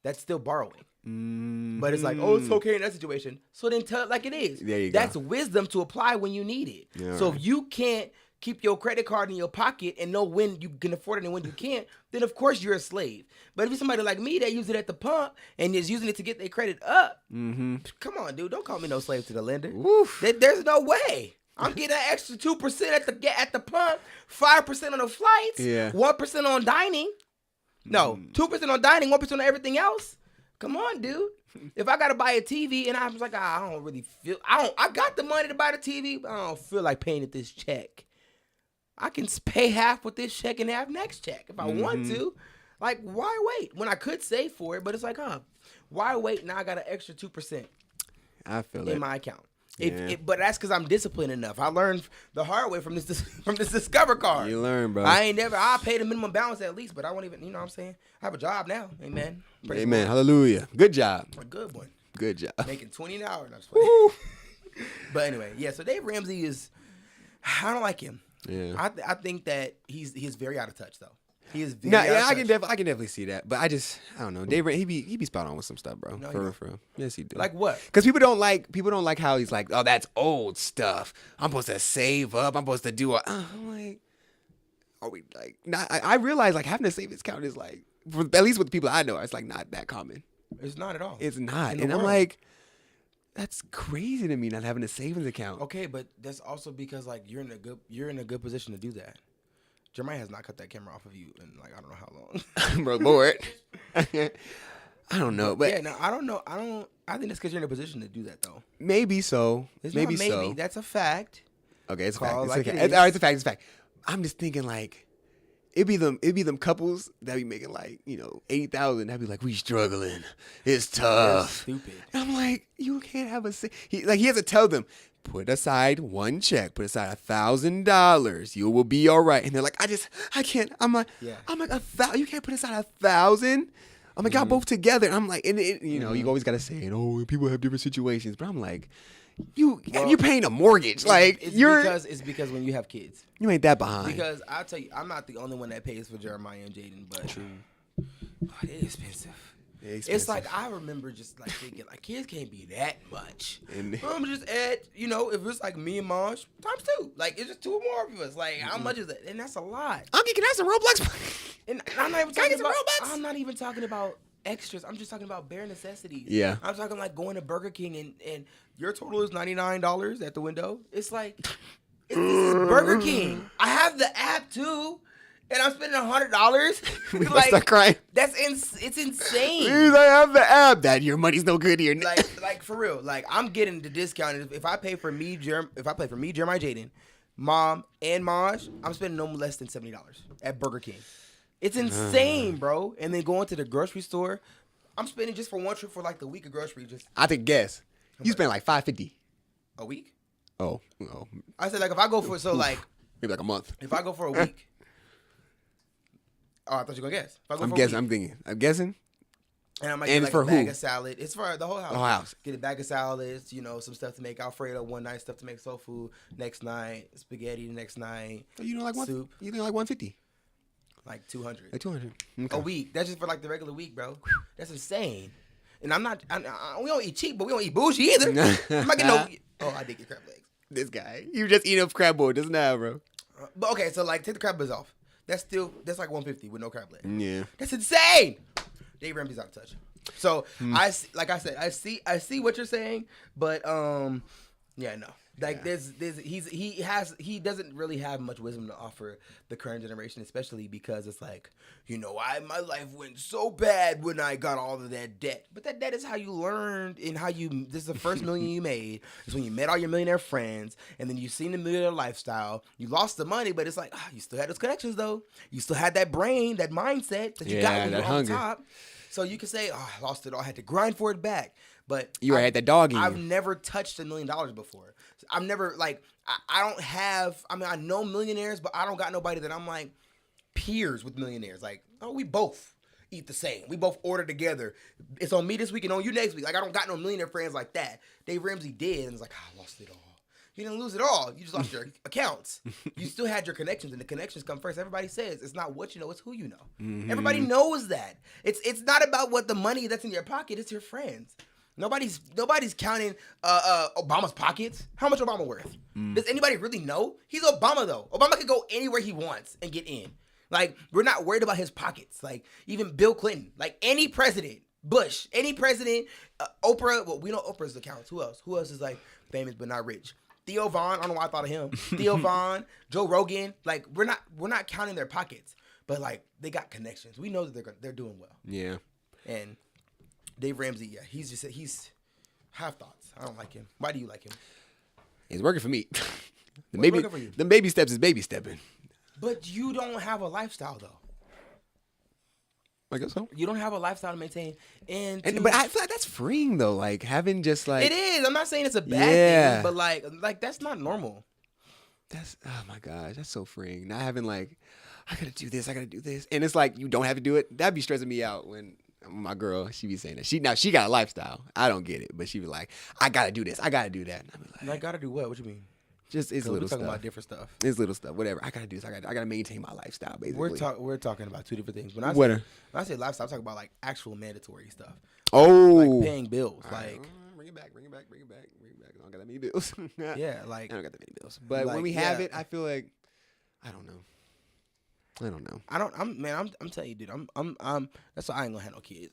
That's still borrowing. But it's like, oh, it's okay in that situation. So then tell it like it is. There you That's go. wisdom to apply when you need it. Yeah, so right. if you can't keep your credit card in your pocket and know when you can afford it and when you can't, then of course you're a slave. But if you're somebody like me that use it at the pump and is using it to get their credit up, come on, dude. Don't call me no slave to the lender. There's no way. I'm getting an extra 2% at the pump, 5% on the flights, 1% on dining. No, 2% on dining, 1% on everything else. Come on, dude. If I gotta buy a TV and I was like, I don't really feel, I got the money to buy the TV, but I don't feel like paying it this check. I can pay half with this check and half next check if I want to. Like, why wait when I could save for it? But it's like, why wait? Now I got an extra 2%. I feel in my account. But that's because I'm disciplined enough. I learned the hard way from this Discover card. You learn, bro. I pay the minimum balance at least, but I won't even, you know what I'm saying? I have a job now. Amen. Praise Amen. God. Hallelujah. Good job. A good one. Good job. Making $20 an hour. That's funny. But anyway, so Dave Ramsey is, I don't like him. Yeah. I think that he's very out of touch, though. He is very out of touch. I can definitely see that. But I don't know. Dave, he be spot on with some stuff, bro. No, for real. Yes, he do. Like what? Because people don't like how he's like, oh, that's old stuff. I'm supposed to save up. I'm supposed to do I'm like, are we like? I realize like having a savings account is like, at least with the people I know, it's like not that common. It's not at all. It's not, In the and I'm world. like, that's crazy to me not having a savings account. Okay, but that's also because like you're in a good position to do that. Jeremiah has not cut that camera off of you in like I don't know how long. Bro, bored. I don't know, but I don't know. I think that's because you're in a position to do that though. maybe so. It's Maybe not maybe. So. That's a fact. Okay, it's a fact. Call It's like okay. it is. All right, it's a fact. It's a fact. I'm just thinking like, it'd be them couples that be making like $80,000. That'd be like, we struggling. It's tough. You're stupid. And I'm like, you can't have he has to tell them, put aside one check, put aside $1,000. You will be all right. And they're like, I can't. I'm like, you can't put aside $1,000. I'm like, y'all both together. And I'm like, you always gotta say it. Oh, people have different situations. But I'm like, you're paying a mortgage. Like it's because when you have kids, you ain't that behind. Because I'll tell you, I'm not the only one that pays for Jeremiah and Jaden, but it is expensive. It's like I remember just like thinking like kids can't be that much. I'm just add if it's like me and Mosh times 2, like it's just 2 more of us. Like how much is that? And that's a lot. Uncle, can I have some Roblox? And I'm not even talking about. I'm not even talking about extras. I'm just talking about bare necessities. Yeah. I'm talking like going to Burger King and your total is $99 at the window. It's like this is Burger King. I have the app too. And I'm spending $100. We like, start crying. It's insane. Please, I have the app. That your money's no good here. Like for real. Like I'm getting the discount. If I pay for me, Jeremiah, Jaden, Mom, and Maj, I'm spending no less than $70 at Burger King. It's insane, bro. And then going to the grocery store, I'm spending just for one trip for like the week of grocery. I think guess. You spend like $550 a week. Oh, no. I said like if I go for maybe like a month. If I go for a week. Oh, I thought you were gonna guess. I'm guessing. I'm guessing And I might And get it's like for a bag who? of salad. It's for the whole house. The whole house. Get a bag of salads, some stuff to make Alfredo one night, stuff to make soul food next night, spaghetti the next night, soup. You know, like 150, like 200. like 200 A week. That's just for like the regular week, bro. That's insane. And I'm not. We don't eat cheap, but we don't eat bougie either. I'm not getting no. Oh, I did get crab legs. This guy, you just eat up crab bowl just now, bro. But okay, so like take the crab legs off. That's like 150 with no crab legs. Yeah. That's insane. Dave Ramsey's out of touch. So like I said, I see what you're saying, but yeah, no. Like he doesn't really have much wisdom to offer the current generation, especially because it's like, my life went so bad when I got all of that debt. But that debt is how you learned and this is the first million you made. It's when you met all your millionaire friends and then you seen the millionaire lifestyle. You lost the money, but it's like, you still had those connections though. You still had that brain, that mindset that you got when you were on top. So you can say, I lost it all. I had to grind for it back. But You had that dog in you. I've never touched $1 million before. I've never, I don't have, I know millionaires, but I don't got nobody that I'm like peers with millionaires. Like, we both eat the same. We both order together. It's on me this week and on you next week. Like, I don't got no millionaire friends like that. Dave Ramsey did, and it's like, I lost it all. You didn't lose it all. You just lost your accounts. You still had your connections, and the connections come first. Everybody says it's not what you know, it's who you know. Mm-hmm. Everybody knows that. It's not about what the money that's in your pocket. It's your friends. Nobody's counting Obama's pockets. How much Obama worth? Does anybody really know? He's Obama though. Obama can go anywhere he wants and get in. Like, we're not worried about his pockets. Like, even Bill Clinton, like any president, Bush, any president, Oprah. Well, we know Oprah's accounts. Who else? Who else is like famous but not rich? Theo Vaughn. I don't know why I thought of him. Theo Vaughn, Joe Rogan. Like, we're not counting their pockets, but like they got connections. We know that they're doing well. Yeah. And Dave Ramsey, he's have thoughts. I don't like him. Why do you like him? It's working for me. Working for you? The baby steps is baby stepping. But you don't have a lifestyle though. I guess so. You don't have a lifestyle to maintain, But I feel like that's freeing though. Like having just like it is. I'm not saying it's a bad thing, but like that's not normal. That's oh my gosh, that's so freeing. Not having like I gotta do this, and it's like you don't have to do it. That'd be stressing me out when. My girl, she be saying that she got a lifestyle. I don't get it, but she be like, I gotta do this, I gotta do that. And I be like, I gotta do what? What you mean? Just it's little we're talking stuff. about different stuff. It's little stuff. Whatever. I gotta do this. I gotta maintain my lifestyle. Basically, We're talking about two different things. When I say lifestyle, I'm talking about like actual mandatory stuff. Oh, like paying bills. Like bring it back. I don't got that many bills. Yeah, like I don't got that many bills. But like, when we have it, I feel like I don't know. I'm telling you, dude. I'm. That's why I ain't gonna have no kids.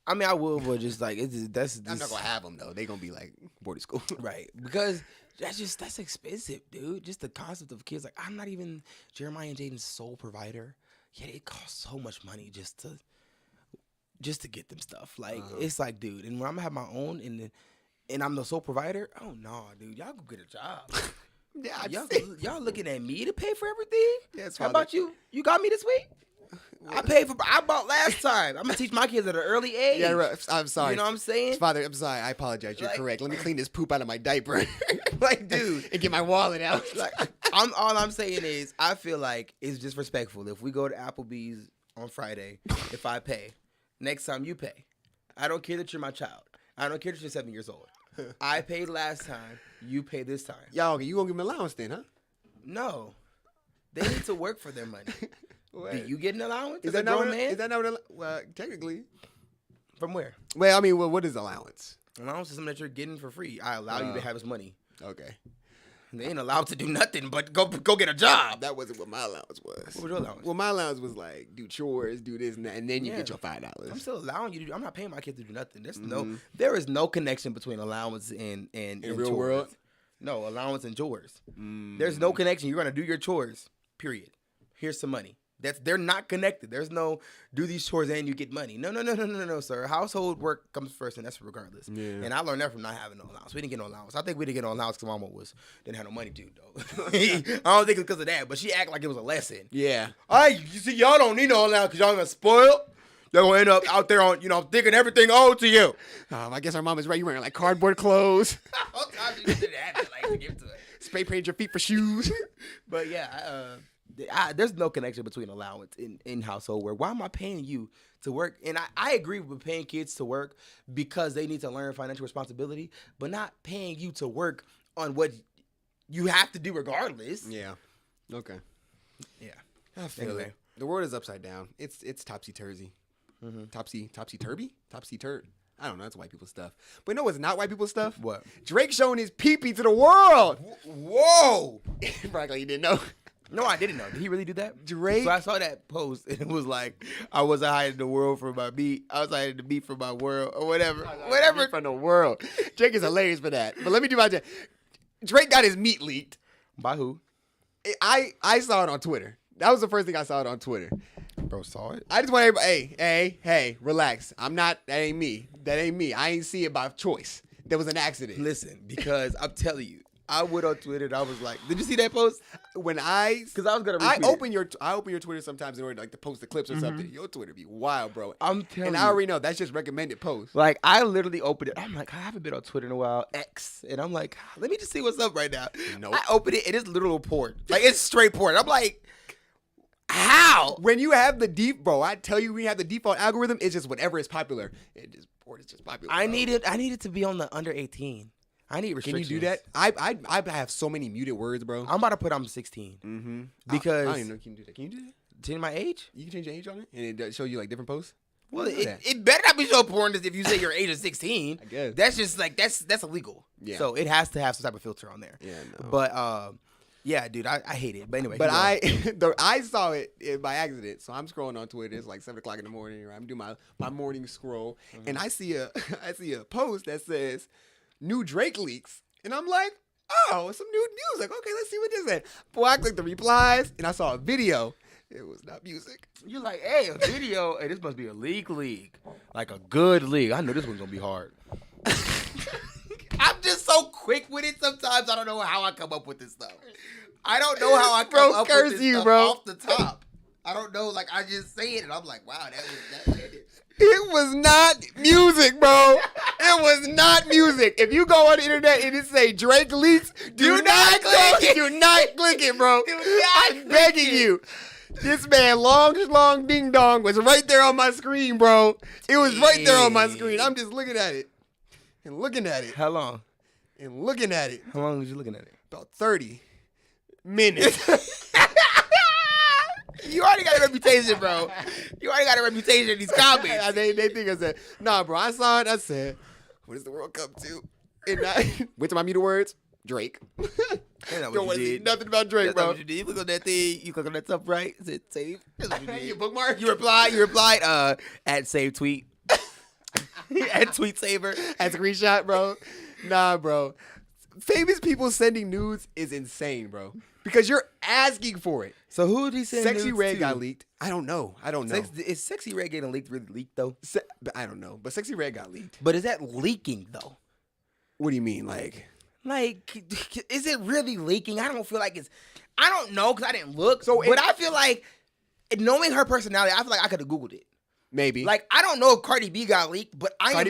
I mean, I will, but just like that's. I'm not gonna have them though. They gonna be like boarding school, right? Because that's expensive, dude. Just the concept of kids. Like, I'm not even Jeremiah and Jaden's sole provider. Yet it costs so much money just to get them stuff. Like it's like, dude. And when I'm gonna have my own, and I'm the sole provider. Oh no, dude. Y'all go get a job. Yeah, y'all looking at me to pay for everything? Yeah, how about you? You got me this week? I bought last time. I'm gonna teach my kids at an early age. Yeah, right. I'm sorry. You know what I'm saying? Father, I'm sorry. I apologize. You're correct. Let me clean this poop out of my diaper. Like, dude. And get my wallet out. Like, all I'm saying is, I feel like it's disrespectful if we go to Applebee's on Friday, if I pay. Next time you pay. I don't care that you're my child. I don't care that you're 7 years old. I paid last time. You pay this time. Y'all, you gonna give them allowance then, huh? No. They need to work for their money. What? Do you get an allowance? Is that not man? Is that not well, technically. From where? Well, I mean, what is allowance? Allowance is something that you're getting for free. I allow you to have his money. Okay. They ain't allowed to do nothing but go get a job. That wasn't what my allowance was. What was your allowance? Well, my allowance was like, do chores, do this and that, and then you get your $5. I'm still allowing you to do. I'm not paying my kids to do nothing. There is no connection between allowance and real chores. world. No, allowance and chores. There's no connection. You're gonna do your chores. Period. Here's some money. They're not connected. There's no do these chores and you get money. No, sir. Household work comes first, and that's regardless. Yeah. And I learned that from not having no allowance. We didn't get no allowance. I think we didn't get no allowance because Mama didn't have no money to though. I don't think it's because of that, but she acted like it was a lesson. Yeah. You see, y'all don't need no allowance because y'all gonna spoil. They're gonna end up out there on, thinking everything owed to you. I guess our mom is right. You wearing like cardboard clothes. All time you didn't have it, like to give to it. Spray paint your feet for shoes. But yeah, there's no connection between allowance in household work. Why am I paying you to work? And I agree with paying kids to work because they need to learn financial responsibility, but not paying you to work on what you have to do regardless. Yeah. Okay. Yeah. I feel it. The world is upside down. It's topsy-turvy. Topsy-turvy? Topsy-turd. I don't know. That's white people stuff. But no, it's not white people stuff. What? Drake showing his pee-pee to the world. Whoa! Frankly, you didn't know. No, I didn't know. Did he really do that? Drake. So I saw that post, and it was like, I wasn't hiding the world from my beat. I was hiding the beat from my world, or whatever. Whatever. From the world. Drake is hilarious for that. But let me do my job. Drake got his meat leaked. By who? I saw it on Twitter. That was the first thing I saw it on Twitter. Bro, saw it? I just want everybody, hey, relax. That ain't me. I ain't see it by choice. There was an accident. Listen, because I'm telling you, I went on Twitter and I was like, did you see that post? Because I was gonna retweet I open your Twitter sometimes in order to post the clips or something. Your Twitter be wild, bro. I'm telling and you. I already know that's just recommended posts. Like, I literally opened it. I'm like, I haven't been on Twitter in a while. X. And I'm like, let me just see what's up right now. Nope. I open it and it's literal porn. Like, it's straight porn. I'm like, how? When you have I tell you, when you have the default algorithm, it's just whatever is popular. Porn is just popular. I needed to be on the under 18. I need Can restrictions. you do that? I have so many muted words, bro. I'm about to put I'm 16. Mm-hmm. Because I don't even know if you can do that. Can you do that? change my age? You can change your age on it, and it does show you like different posts. Well, it better not be so porn as if you say your age is 16. I guess. That's just like that's illegal. Yeah. So it has to have some type of filter on there. Yeah, no. But yeah, dude, I hate it. But anyway. But I saw it by accident. So I'm scrolling on Twitter. It's like 7:00 in the morning. Or I'm doing my morning scroll, and I see a post that says new Drake leaks, and I'm like, oh, some new news. Like, okay, let's see what this is. Boy, I clicked the replies, and I saw a video. It was not music. You're like, hey, a video. Hey, this must be a league. Like a good league. I know this one's going to be hard. I'm just so quick with it sometimes. I don't know how I come up with this stuff. I don't know how I come up with this stuff off the top. I don't know. Like, I just say it, and I'm like, wow, that landed. It was not music, bro. It was not music. If you go on the internet and it say Drake leaks, do not click it. Do not click it, bro. I'm begging you. This man, long ding dong, was right there on my screen, bro. It was right there on my screen. I'm just looking at it. And looking at it. How long? And looking at it. How long was you looking at it? About 30 minutes. You already got a reputation, bro. You already got a reputation in these comments. they think I said, nah, bro. I saw it. I said, what does the world come to? And I went to my muted words, Drake. Don't want to see nothing about Drake, That's bro. not what you did. You click on that thing. You click on that top right. It said save. That's what you did. You bookmark? You replied at save tweet. At tweet saver. At screenshot, bro. Nah, bro. Famous people sending nudes is insane, bro. Because you're asking for it. So who did he send Sexy nudes Red to? got leaked. I don't know. Is Sexy Red getting leaked really leaked though? I don't know. But Sexy Red got leaked. But is that leaking though? What do you mean, like? Like, is it really leaking? I don't feel like it's. I don't know because I didn't look. So, but I feel like knowing her personality, I feel like I could have Googled it. Maybe. Like, I don't know if Cardi B got leaked, but I am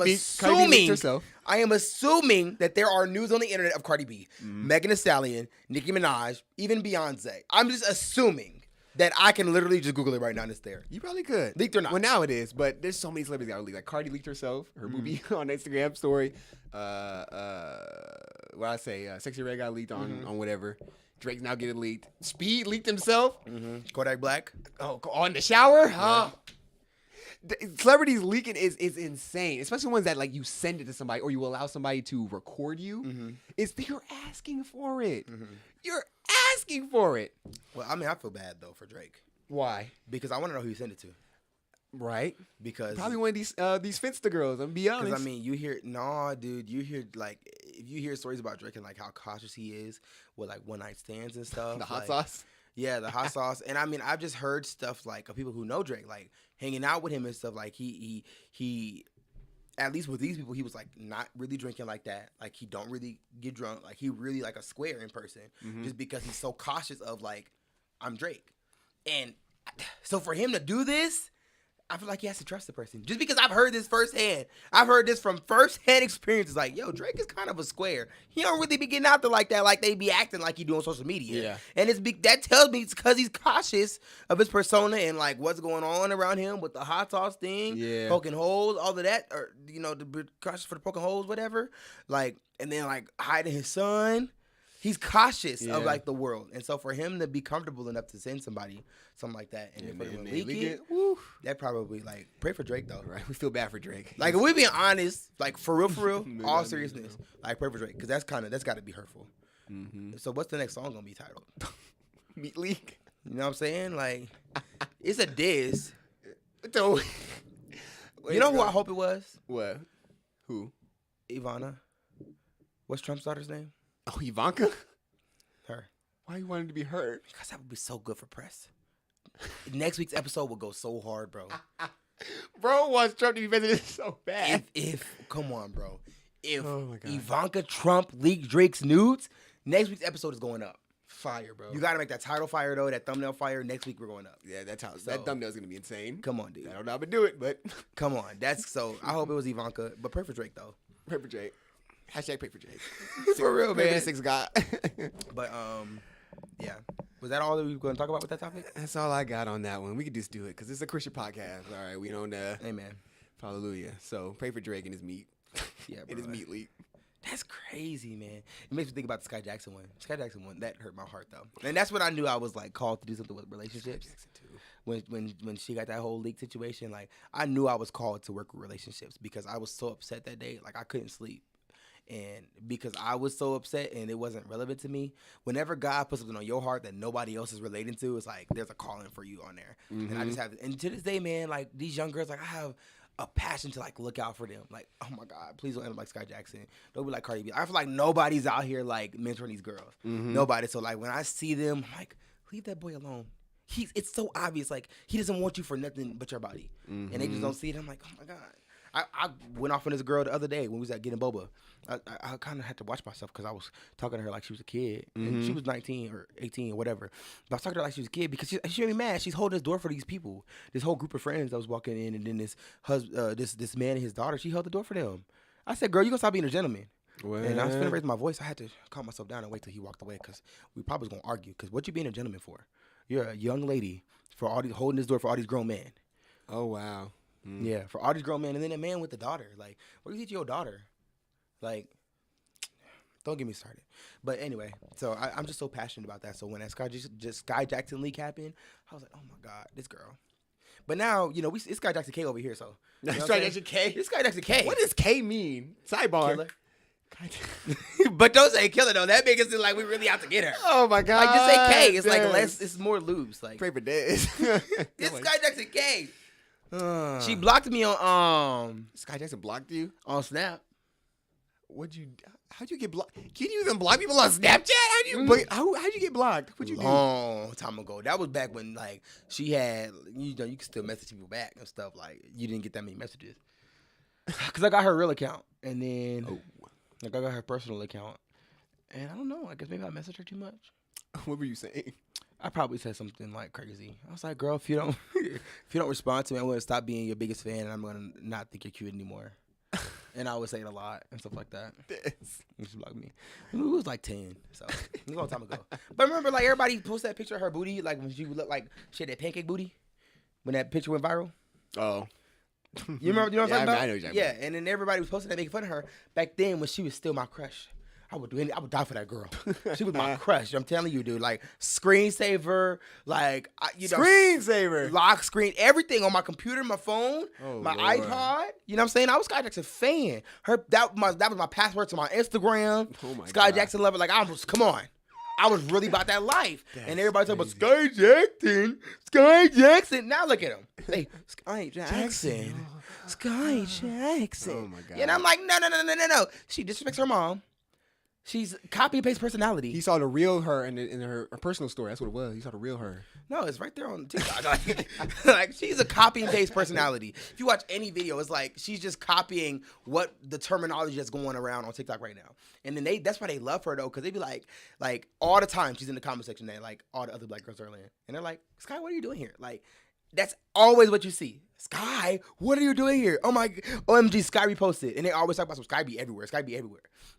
assuming that there are news on the internet of Cardi B, Megan Thee Stallion, Nicki Minaj, even Beyonce. I'm just assuming that I can literally just Google it right now and it's there. You probably could. Leaked or not. Well, now it is, but there's so many celebrities that got leaked. Like Cardi leaked herself, her movie on Instagram story. Sexy Red got leaked on whatever. Drake's now getting leaked. Speed leaked himself. Kodak Black. Oh, on the shower? Huh? Celebrities leaking is insane, especially ones that like you send it to somebody or you allow somebody to record you. You're asking for it. You're asking for it. Well, I mean, I feel bad though for Drake Why? because I want to know who you sent it to. Right? Because Probably one of these Finsta girls. I'm gonna be honest. Because I mean, you hear like if you hear stories about Drake and like how cautious he is with like one night stands and stuff. the hot like, sauce. Yeah, the hot sauce. And I mean, I've just heard stuff like of people who know Drake, like hanging out with him and stuff. Like he at least with these people, he was like not really drinking like that. Like he don't really get drunk. Like he really like a square in person, just because he's so cautious of like I'm Drake. And so for him to do this, I feel like he has to trust the person. Just because I've heard this firsthand. I've heard this from firsthand experiences. Like, yo, Drake is kind of a square. He don't really be getting out there like that, like they be acting like he do on social media. Yeah. And that tells me it's because he's cautious of his persona and like what's going on around him with the hot sauce thing, poking holes, all of that, or the cautious for the poking holes, whatever. Like, and then like hiding his son. He's cautious of like the world, and so for him to be comfortable enough to send somebody something like that, and for him to leak it, that probably like pray for Drake though. Right, we feel bad for Drake. Like if we being honest, like for real, all seriousness, like pray for Drake because that's got to be hurtful. Mm-hmm. So what's the next song gonna be titled? Meat Leak. You know what I'm saying? Like it's a diss. So, you know who I hope it was? What? Who? Ivana. What's Trump's daughter's name? Oh, Ivanka? Her. Why you wanted to be her? Because that would be so good for press. Next week's episode will go so hard, bro. Bro wants Trump to be president so bad. If come on, bro. If Ivanka Trump leaked Drake's nudes, next week's episode is going up. Fire, bro. You got to make that title fire, though, that thumbnail fire. Next week, we're going up. Yeah, that thumbnail's going to be insane. Come on, dude. I don't know how to do it, but. Come on. I hope it was Ivanka, but pray for Drake, though. Pray for Drake. Hashtag pray for Drake. For real, man. Six God. But, yeah. Was that all that we were going to talk about with that topic? That's all I got on that one. We could just do it because it's a Christian podcast. All right, we don't. Amen. Hallelujah. So pray for Drake and his meat. Yeah, bro. And his meat leak. That's crazy, man. It makes me think about the Sky Jackson one. Sky Jackson one, that hurt my heart though, and that's when I knew I was like called to do something with relationships. When she got that whole leak situation, like I knew I was called to work with relationships because I was so upset that day, like I couldn't sleep. And because I was so upset and it wasn't relevant to me, whenever God puts something on your heart that nobody else is relating to, it's like there's a calling for you on there. Mm-hmm. And I just have, and to this day, man, like these young girls, like I have a passion to like look out for them. Like, oh my God, please don't end up like Sky Jackson. Don't be like Cardi B. I feel like nobody's out here like mentoring these girls. Mm-hmm. Nobody. So like when I see them, I'm like, leave that boy alone. It's so obvious. Like he doesn't want you for nothing but your body. Mm-hmm. And they just don't see it. I'm like, oh my God. I went off on this girl the other day when we was at getting boba. I kind of had to watch myself because I was talking to her like she was a kid. Mm-hmm. And she was 19 or 18 or whatever. But I was talking to her like she was a kid because she made me mad. She's holding this door for these people. This whole group of friends that was walking in, and then this man and his daughter, she held the door for them. I said, girl, you going to stop being a gentleman. Well. And I was finna raise my voice. I had to calm myself down and wait till he walked away because we probably was going to argue. Because what you being a gentleman for? You're a young lady for all these, holding this door for all these grown men. Oh, wow. Mm. Yeah, for all these grown men, and then a man with a daughter. Like, what do you teach your daughter? Like, don't get me started. But anyway, so I'm just so passionate about that. So when that Sky Jackson leak happened, I was like, oh my God, this girl. But now, it's Sky Jackson K over here. So Sky Jackson K. It's Sky Jackson K. What does K mean? Sidebar. Killer. But don't say killer though. That makes it seem like we really out to get her. Oh my God. Like just say K. It's like less. It's more loose. Like pray for this. It's Sky Jackson K. She blocked me on Sky Jackson blocked you on Snap. How'd you get blocked? Can you even block people on Snapchat? How'd you get blocked? What'd you do? Long time ago. That was back when like she had you can still message people back and stuff. Like you didn't get that many messages. Cause I got her real account and then like I got her personal account. And I don't know, I guess maybe I messaged her too much. What were you saying? I probably said something like crazy. I was like, girl, if you don't respond to me, I'm gonna stop being your biggest fan and I'm gonna not think you're cute anymore. And I would say it a lot and stuff like that. And she blocked me. It was like 10, so it was a long time ago. But remember, like everybody posted that picture of her booty, like when she would look like she had that pancake booty when that picture went viral. Oh, you remember? You know what I'm talking about? I know what you're talking about. Yeah, and then everybody was posting that making fun of her back then when she was still my crush. I would do anything. I would die for that girl. She was my crush. I'm telling you, dude. Like screensaver, like screensaver, lock screen, everything on my computer, my phone, my iPod. You know what I'm saying? I was Sky Jackson fan. That was my password to my Instagram. Oh my Sky God. Jackson lover. Like come on. I was really about that life. And everybody talking about Sky Jackson. Now look at him. Hey, Sky Jackson. Sky Jackson. Oh my God. And I'm like, no. She disrespects her mom. She's copy and paste personality. He saw the real her in her personal story. That's what it was. He saw the real her. No, it's right there on TikTok. Like she's a copy and paste personality. If you watch any video, it's like she's just copying what the terminology that's going around on TikTok right now. And then that's why they love her though, because they be like all the time she's in the comment section there, like all the other black girls are in, and they're like, Sky, what are you doing here? Like That's always what you see. Sky, what are you doing here? Oh my, OMG, Sky reposted. And they always talk about some Sky be everywhere,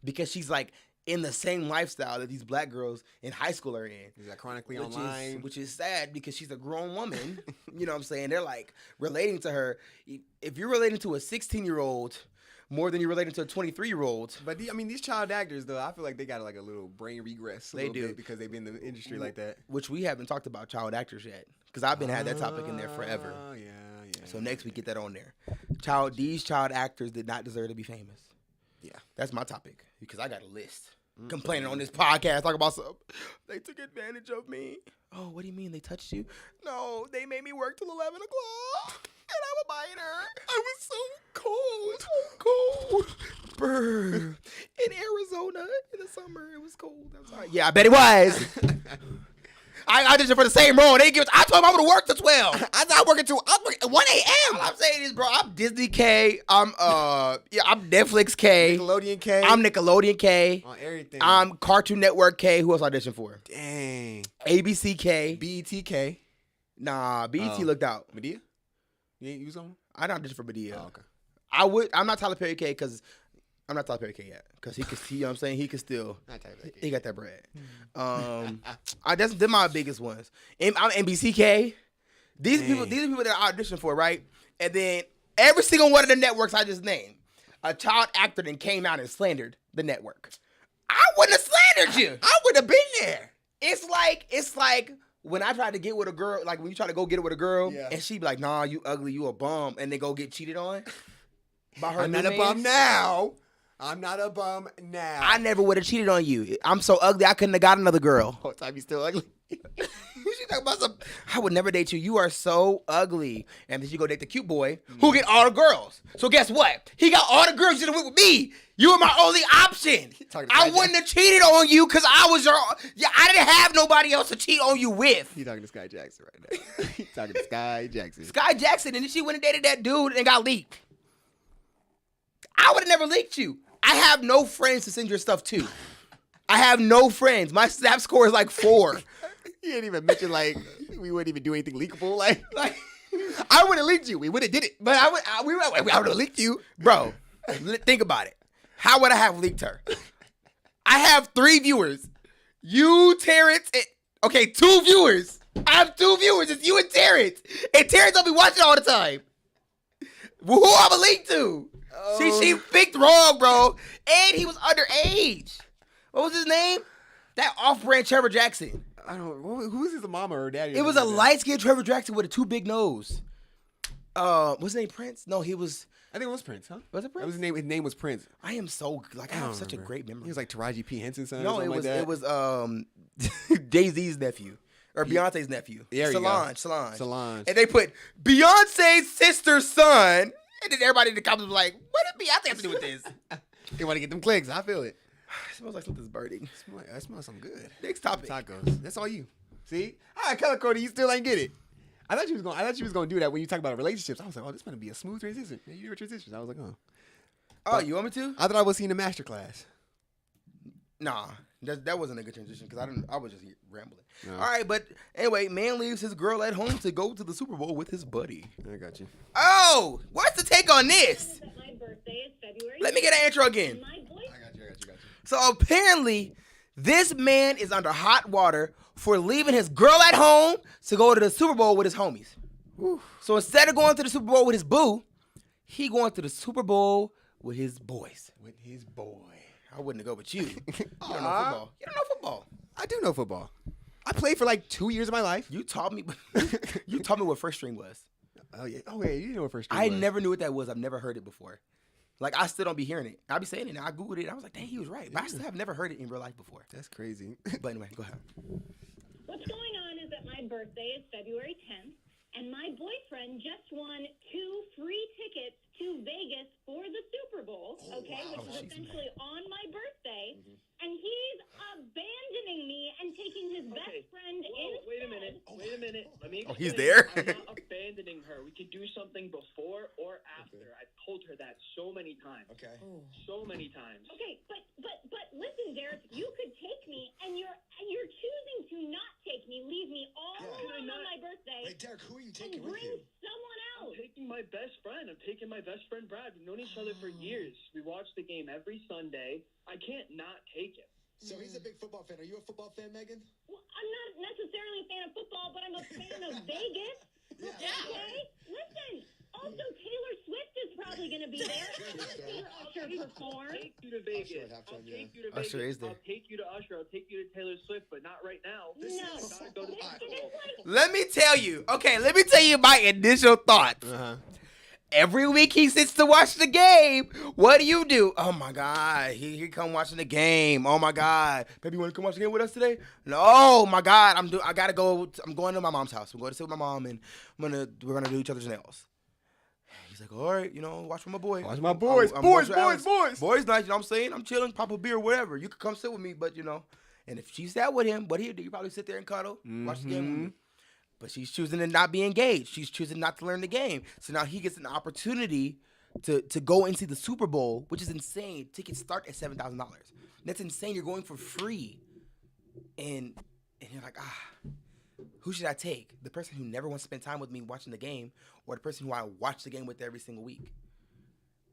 because she's like in the same lifestyle that these black girls in high school are in. Is that chronically online? Which is sad because she's a grown woman. You know what I'm saying? They're like relating to her. If you're relating to a 16-year-old more than you're relating to a 23-year-old. But these child actors, though, I feel like they got like a little brain regress. They do. Bit because they've been in the industry like that. Which we haven't talked about child actors yet. Because I've been had that topic in there forever. Oh, yeah. So next we get that on there. These child actors did not deserve to be famous. Yeah. That's my topic. Because I got a list. Complaining on this podcast, talking about something. They took advantage of me. Oh, what do you mean? They touched you? No, they made me work till 11 o'clock. And I'm a biter. I was so cold. Brr. In Arizona in the summer, it was cold outside. Yeah, I bet it was. I auditioned for the same role. I told them I would work till 12. I work at 1 a.m. I'm saying this, bro. I'm Disney K. I'm Netflix K. Nickelodeon K. I'm Nickelodeon K. On everything. I'm Cartoon Network K. Who else auditioned for? Dang. ABC K. BET K. Nah, BET looked out. Medea? You was on? I don't audition for Medea. Oh, okay. I'm not Tyler Perry K because I'm not Tyler Perry K yet. Because you know what I'm saying? He can still. He got that bread. They're my biggest ones. I'm NBC K. These are people that I auditioned for, right? And then every single one of the networks I just named, a child actor then came out and slandered the network. I wouldn't have slandered you. I would have been there. It's like when I tried to get with a girl, like when you try to go get it with a girl, and she be like, nah, you ugly, you a bum, and they go get cheated on. By her I'm not a bum now. I'm not a bum now. I never would have cheated on you. I'm so ugly, I couldn't have got another girl. Whole time you still ugly. She talking about some. I would never date you. You are so ugly. And then she go date the cute boy who get all the girls. So guess what? He got all the girls. You should have went with me. You were my only option. I wouldn't have cheated on you because I was your. Yeah, I didn't have nobody else to cheat on you with. He talking to Sky Jackson right now. He talking to Sky Jackson. Sky Jackson, and then she went and dated that dude and got leaked. I would have never leaked you. I have no friends to send your stuff to. I have no friends. My Snap score is like 4. He didn't even mention like we wouldn't even do anything leakable. Like I would have leaked you. We would have did it, but I would have leaked you, bro. Think about it. How would I have leaked her? I have 3 viewers. You, Terrence, and, okay, 2 viewers. I have 2 viewers. It's you and Terrence. And Terrence don't be watching all the time. Well, who I'm a leak to? She picked wrong, bro. And he was underage. What was his name? That off-brand Trevor Jackson. I don't know. Who is his mama or daddy? It was a light-skinned Trevor Jackson with a too big nose. What's his name? Prince? No, he was. I think it was Prince, huh? Was it Prince? That was his name. His name was Prince. I am so I have such a great memory. He was like Taraji P. Henson's son. No, or something it was Jay-Z's nephew or Beyonce's nephew. There Solange. And they put Beyonce's sister's son, and then everybody in the comments was like, "What did Beyonce have to do with this?" They want to get them clicks. I feel it. It smells like something's burning. That smells something good. Next topic. Tacos. That's all you. See? All right, Color Cody, you still ain't get it. I thought you was gonna do that when you talk about relationships. I was like, oh, this is gonna be a smooth transition. You do a transition. I was like, oh. Oh, you want me to? I thought I was seeing a masterclass. Nah, that wasn't a good transition because I was just rambling. No. All right, but anyway, man leaves his girl at home to go to the Super Bowl with his buddy. I got you. Oh, what's the take on this? My birthday is February. Let me get an intro again. My boy. I got you. So apparently, this man is under hot water for leaving his girl at home to go to the Super Bowl with his homies. Whew. So instead of going to the Super Bowl with his boo, he going to the Super Bowl with his boys. With his boy. I wouldn't go with you. You don't know football. You don't know football. I do know football. I played for like 2 years of my life. You taught me. You taught me what first string was. Oh yeah. Oh yeah. You know what first string I was. never knew what that was. I've never heard it before. Like I still don't be hearing it. I be saying it now. I googled it. I was like, dang, he was right. But I still have never heard it in real life before. That's crazy. But anyway, go ahead. What's going on is that my birthday is February 10th, and my boyfriend just won 2 free tickets to Vegas for the Super Bowl, which is essentially on my birthday, and he's abandoning me and taking his best friend instead. Wait a minute. Let me explain. Oh, he's there? I'm not abandoning her. We could do something before or after. I've told her that so many times. times. Okay. So many times. Okay, but listen, Derek, you could take me, and you're choosing to not take me, leave me all alone on my birthday. Wait, Derek, who are you taking and with bring you? someone I'm else. taking my best friend. I'm taking my best friend, Brad. We've known each other for years. We watch the game every Sunday. I can't not take him. So he's a big football fan. Are you a football fan, Megan? Well, I'm not necessarily a fan of football, but I'm a fan of Vegas. Okay? Listen, also Taylor Swift is probably going to be there. Usher perform. I'll take you to Vegas. I'll take you to Vegas. Usher is there. I'll take you to Usher. I'll take you to Taylor Swift, but not right now. No. Gotta go to the Super Bowl. Let me tell you. Okay, let me tell you my initial thoughts. Every week he sits to watch the game. What do? Oh my God, he come watching the game. Oh my God, baby, you want to come watch the game with us today? No, oh my God, I gotta go. I'm going to my mom's house. I'm going to sit with my mom, and we're gonna do each other's nails. He's like, all right, watch for my boy. Watch my boys. I'm Boys nice, boys. Boys nice, you know what I'm saying? I'm chilling, pop a beer, whatever. You could come sit with me, but and if she sat with him, what he'd do, you probably sit there and cuddle, watch the game with me. But she's choosing to not be engaged. She's choosing not to learn the game. So now he gets an opportunity to go and see the Super Bowl, which is insane. Tickets start at $7,000. That's insane. You're going for free. And you're like, who should I take? The person who never wants to spend time with me watching the game, or the person who I watch the game with every single week?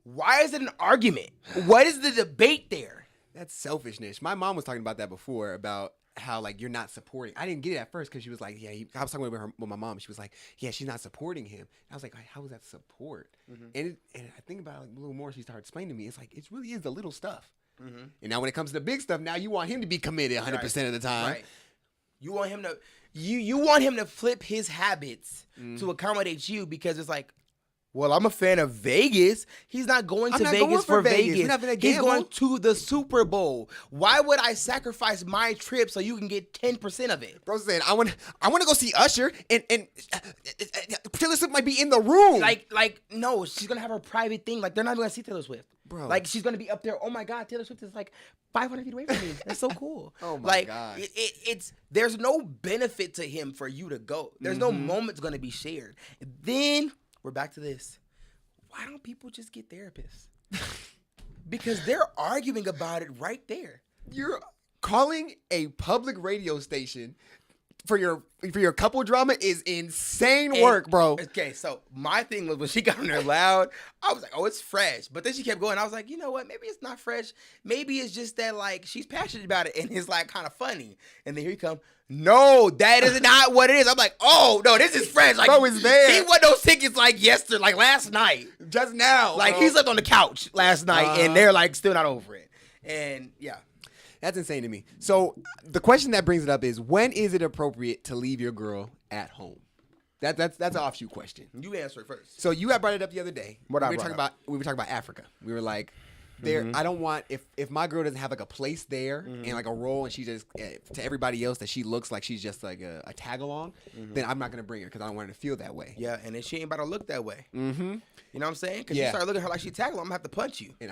Why is it an argument? What is the debate there? That's selfishness. My mom was talking about that before, about how like you're not supporting. I didn't get it at first because she was like, I was talking with my mom. She was like, yeah, she's not supporting him. I was like, how is that support? And I think about it like, a little more. She started explaining to me. It's like it really is the little stuff. And now when it comes to the big stuff, now you want him to be committed 100% of the time. Right. You want him to you want him to flip his habits to accommodate you, because it's like, well, I'm a fan of Vegas. He's not going to Vegas for Vegas. He's going to the Super Bowl. Why would I sacrifice my trip so you can get 10% of it? Bro said, I want to go see Usher, and Taylor Swift might be in the room. Like no, she's gonna have her private thing. Like they're not even gonna see Taylor Swift. Bro. Like she's gonna be up there. Oh my God, Taylor Swift is like 500 feet away from me. That's so cool. Oh my God. It's there's no benefit to him for you to go. There's no moments gonna be shared. Then we're back to this. Why don't people just get therapists? Because they're arguing about it right there. You're calling a public radio station for your couple drama is insane work, bro. Okay, so my thing was when she got on there loud, I was like, oh, it's fresh. But then she kept going. I was like, you know what? Maybe it's not fresh. Maybe it's just that like she's passionate about it and it's like kind of funny. And then here you come. No, that is not what it is. I'm like, oh no, this is fresh. Like, bro, it's there. He won those tickets like yesterday, like last night, just now. Like bro. He slept on the couch last night, and they're like still not over it. And yeah. That's insane to me. So the question that brings it up is, when is it appropriate to leave your girl at home? That's an offshoot question. You answer it first. So you had brought it up the other day. We were talking about Africa. We were like, I don't want, if my girl doesn't have like a place there and like a role, and she just to everybody else that she looks like she's just like a tag along, then I'm not gonna bring her because I don't want her to feel that way. Yeah, and then she ain't about to look that way. You know what I'm saying? Because you start looking at her like she tag along, I'm gonna have to punch you. And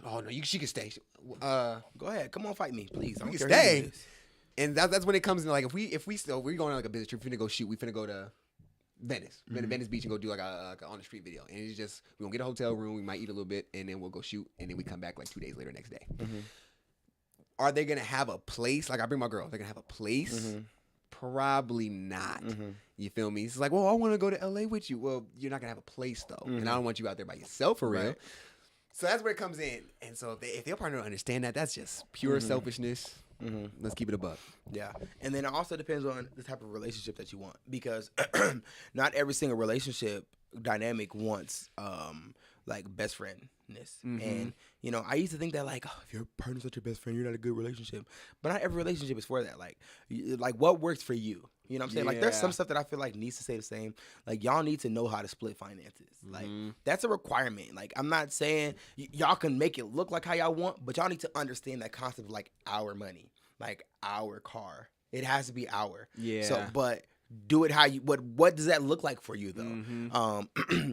oh no, she can stay. Go ahead, come on, fight me, please. You can stay. And that's when it comes in. Like if we're going on like a business trip, we finna go shoot. We finna go to Venice, Venice Beach, and go do like a on the street video. And it's just, we're gonna get a hotel room, we might eat a little bit, and then we'll go shoot, and then we come back like 2 days later, next day. Are they gonna have a place? Like I bring my girl, they're gonna have a place? Probably not. You feel me? It's like, well, I want to go to LA with you. Well, you're not gonna have a place though, and I don't want you out there by yourself for real. Right. So that's where it comes in. And so if their partner don't understand that, that's just pure selfishness. Let's keep it a buck. Yeah. And then it also depends on the type of relationship that you want, because not every single relationship dynamic wants like best friendness. And I used to think that like, oh, if your partner's not your best friend, you're not a good relationship. But not every relationship is for that. Like what works for you? You know what I'm saying? Like there's some stuff that I feel like needs to stay the same. Like y'all need to know how to split finances. Like that's a requirement. Like I'm not saying y'all can make it look like how y'all want, but y'all need to understand that concept of like our money, like our car. It has to be our. Yeah. So, but do it how you. What does that look like for you though?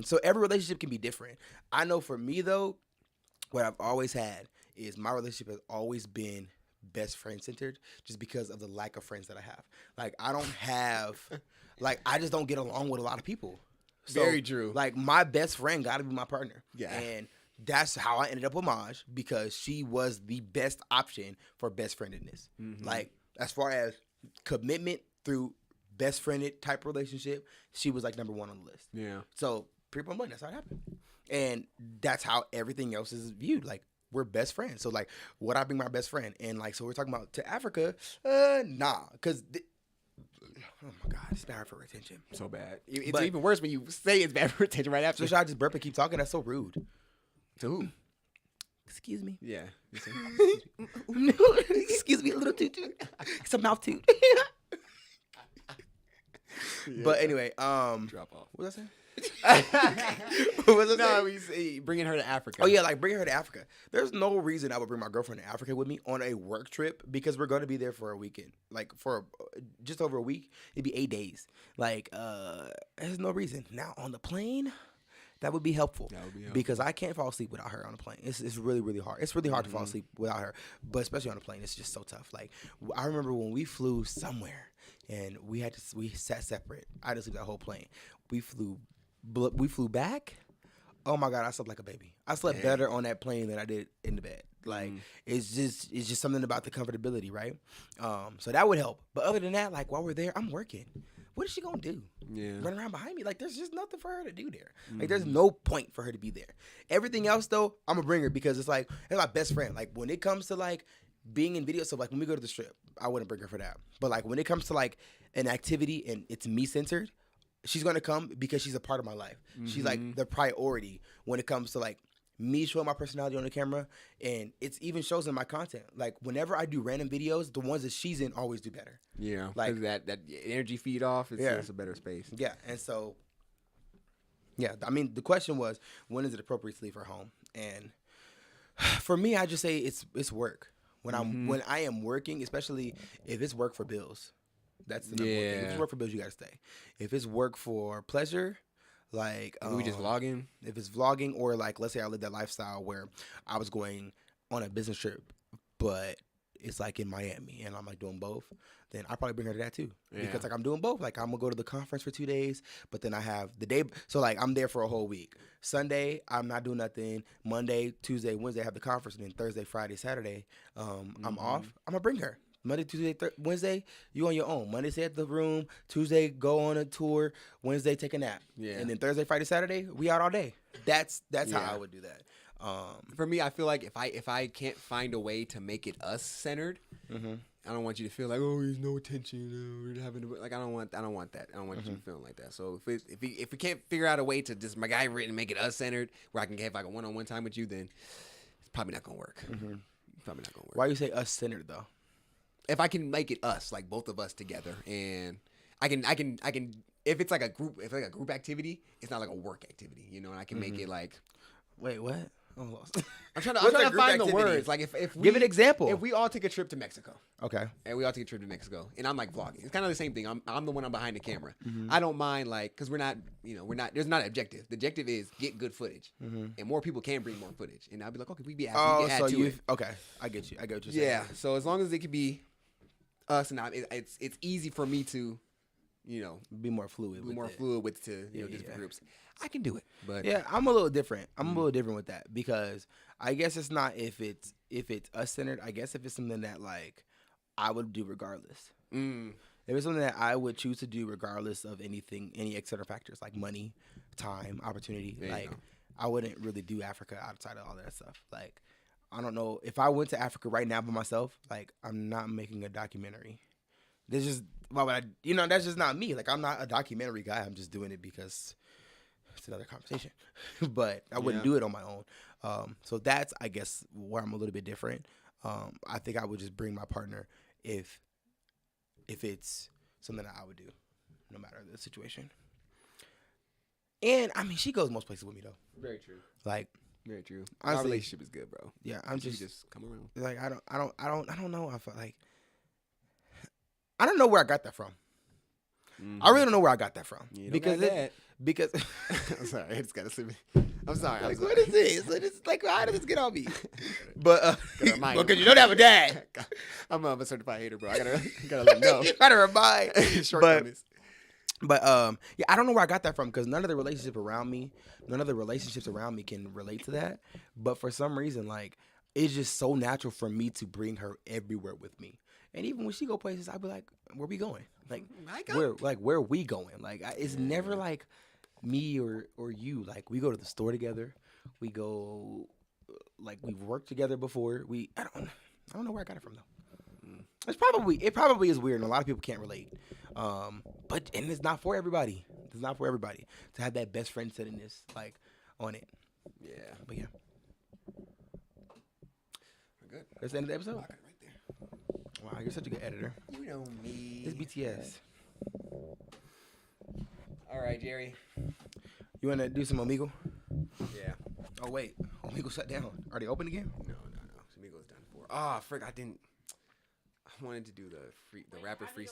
So every relationship can be different. I know for me though, what I've always had is my relationship has always been best friend centered, just because of the lack of friends that I have. Like I don't have, like I just don't get along with a lot of people. So, very true. Like my best friend got to be my partner. Yeah. And that's how I ended up with Maj, because she was the best option for best friendedness. Like, as far as commitment through best friended type relationship, she was like number one on the list. Yeah. So pre-born money, that's how it happened. And that's how everything else is viewed. Like, we're best friends. So like, would I bring my best friend? And like, so we're talking about to Africa? Nah, because oh my God, it's bad for retention. So bad. It's even worse when you say it's bad for retention right after. So should I just burp and keep talking? That's so rude. To who? Excuse me. Yeah. Excuse me, a little toot toot. It's a mouth toot. But anyway, drop off. what was I saying? What was I No, saying? he's bringing her to Africa. Oh yeah, like bringing her to Africa. There's no reason I would bring my girlfriend to Africa with me on a work trip, because we're going to be there for a weekend, like for just over a week. It'd be 8 days. Like, there's no reason. Now on the plane, that would be helpful. Because I can't fall asleep without her on the plane. It's really, really hard. It's really hard to fall asleep without her, but especially on the plane, it's just so tough. Like, I remember when we flew somewhere and we sat separate. I didn't sleep that whole plane. We flew back. Oh my God, I slept like a baby. I slept better on that plane than I did in the bed. Like, it's just something about the comfortability, right? So that would help. But other than that, like, while we're there, I'm working. What is she gonna do? Yeah. Run around behind me? Like, there's just nothing for her to do there. Like, there's no point for her to be there. Everything else, though, I'm gonna bring her, because it's like, it's my best friend. Like, when it comes to like being in videos, so like when we go to the strip, I wouldn't bring her for that. But like when it comes to like an activity and it's me centered, she's gonna come because she's a part of my life. She's like the priority when it comes to like me showing my personality on the camera, and it's even shows in my content. Like whenever I do random videos, the ones that she's in always do better. Yeah, like that energy feed off. It's a better space. Yeah, and so I mean, the question was, when is it appropriate to leave her home? And for me, I just say it's work. When I am working, especially if it's work for bills, that's the number one thing. If it's work for bills, you gotta stay. If it's work for pleasure, like we just vlogging. If it's vlogging, or like let's say I lived that lifestyle where I was going on a business trip, but it's like in Miami and I'm like doing both, then I'll probably bring her to that too. Because like I'm doing both. Like I'm gonna go to the conference for 2 days, but then I have the day, so like I'm there for a whole week. Sunday, I'm not doing nothing. Monday, Tuesday, Wednesday, I have the conference, and then Thursday, Friday, Saturday, I'm off. I'm gonna bring her. Monday, Tuesday, Wednesday, you on your own. Monday, stay at the room. Tuesday, go on a tour. Wednesday, take a nap. Yeah. And then Thursday, Friday, Saturday, we out all day. That's how I would do that. For me, I feel like if I can't find a way to make it us centered, I don't want you to feel like, oh, there's no attention. We're having like I don't want that. I don't want you feeling like that. So if we can't figure out a way to just MacGyver it and make it us centered, where I can have like a one-on-one time with you, then it's probably not gonna work. Probably not gonna work. Why you say us centered though? If I can make it us, like both of us together, and I can if it's like a group activity, it's not like a work activity, you know, and I can make it like, wait, what? I'm lost. I'm trying to find the words. Like if we, give an example. If we all take a trip to Mexico, okay, and we all take a trip to Mexico, and I'm like vlogging, it's kind of the same thing. I'm the one behind the camera. I don't mind like because we're not. There's not an objective. The objective is get good footage, and more people can bring more footage. And I'll be like, okay, we can add to it. Okay, I get you. I get what you're saying. Yeah. So as long as it could be us, and it's easy for me to, be more fluid. With different groups. I can do it, but yeah, I'm a little different. I'm a little different with that because I guess it's not if it's us centered. I guess if it's something that like I would do regardless. If it's something that I would choose to do regardless of anything, any external factors like money, time, opportunity. I wouldn't really do Africa outside of all that stuff. Like I don't know if I went to Africa right now by myself. Like I'm not making a documentary. There's just why would I? That's just not me. Like I'm not a documentary guy. I'm just doing it because it's another conversation. But I wouldn't do it on my own. So that's I guess where I'm a little bit different. I think I would just bring my partner if it's something that I would do, no matter the situation. And I mean, she goes most places with me though. Very true. Like very true. Honestly, our relationship is good, bro. Yeah, I'm just come around. Like I don't know. I felt like I don't know where I got that from. I really don't know where I got that from because I'm sorry, I just gotta sleep. I'm sorry. Like, what is this? It's like, how did this get on me? But because you don't have a dad. I'm a certified hater, bro. I gotta let him know. You gotta remind. Shortcomings. But yeah, I don't know where I got that from because none of the relationships around me can relate to that. But for some reason, like it's just so natural for me to bring her everywhere with me. And even when she go places, I'd be like, "Where we going? Like, where are we going? Like, it's never like me or you. Like, we go to the store together. We go, like, we've worked together before. I don't know where I got it from though. It probably is weird, and a lot of people can't relate. But it's not for everybody. It's not for everybody to have that best friend settedness like on it. Yeah. But yeah, We're good. that's the end of the episode. Lock it right there. Wow, you're such a good editor. You know me. This BTS. All right, Jerry. You want to do some Omegle? Yeah. Oh wait, Omegle shut down. Are they open again? No. Omego's done for. Ah, frick! I wanted to do the rapper freestyle.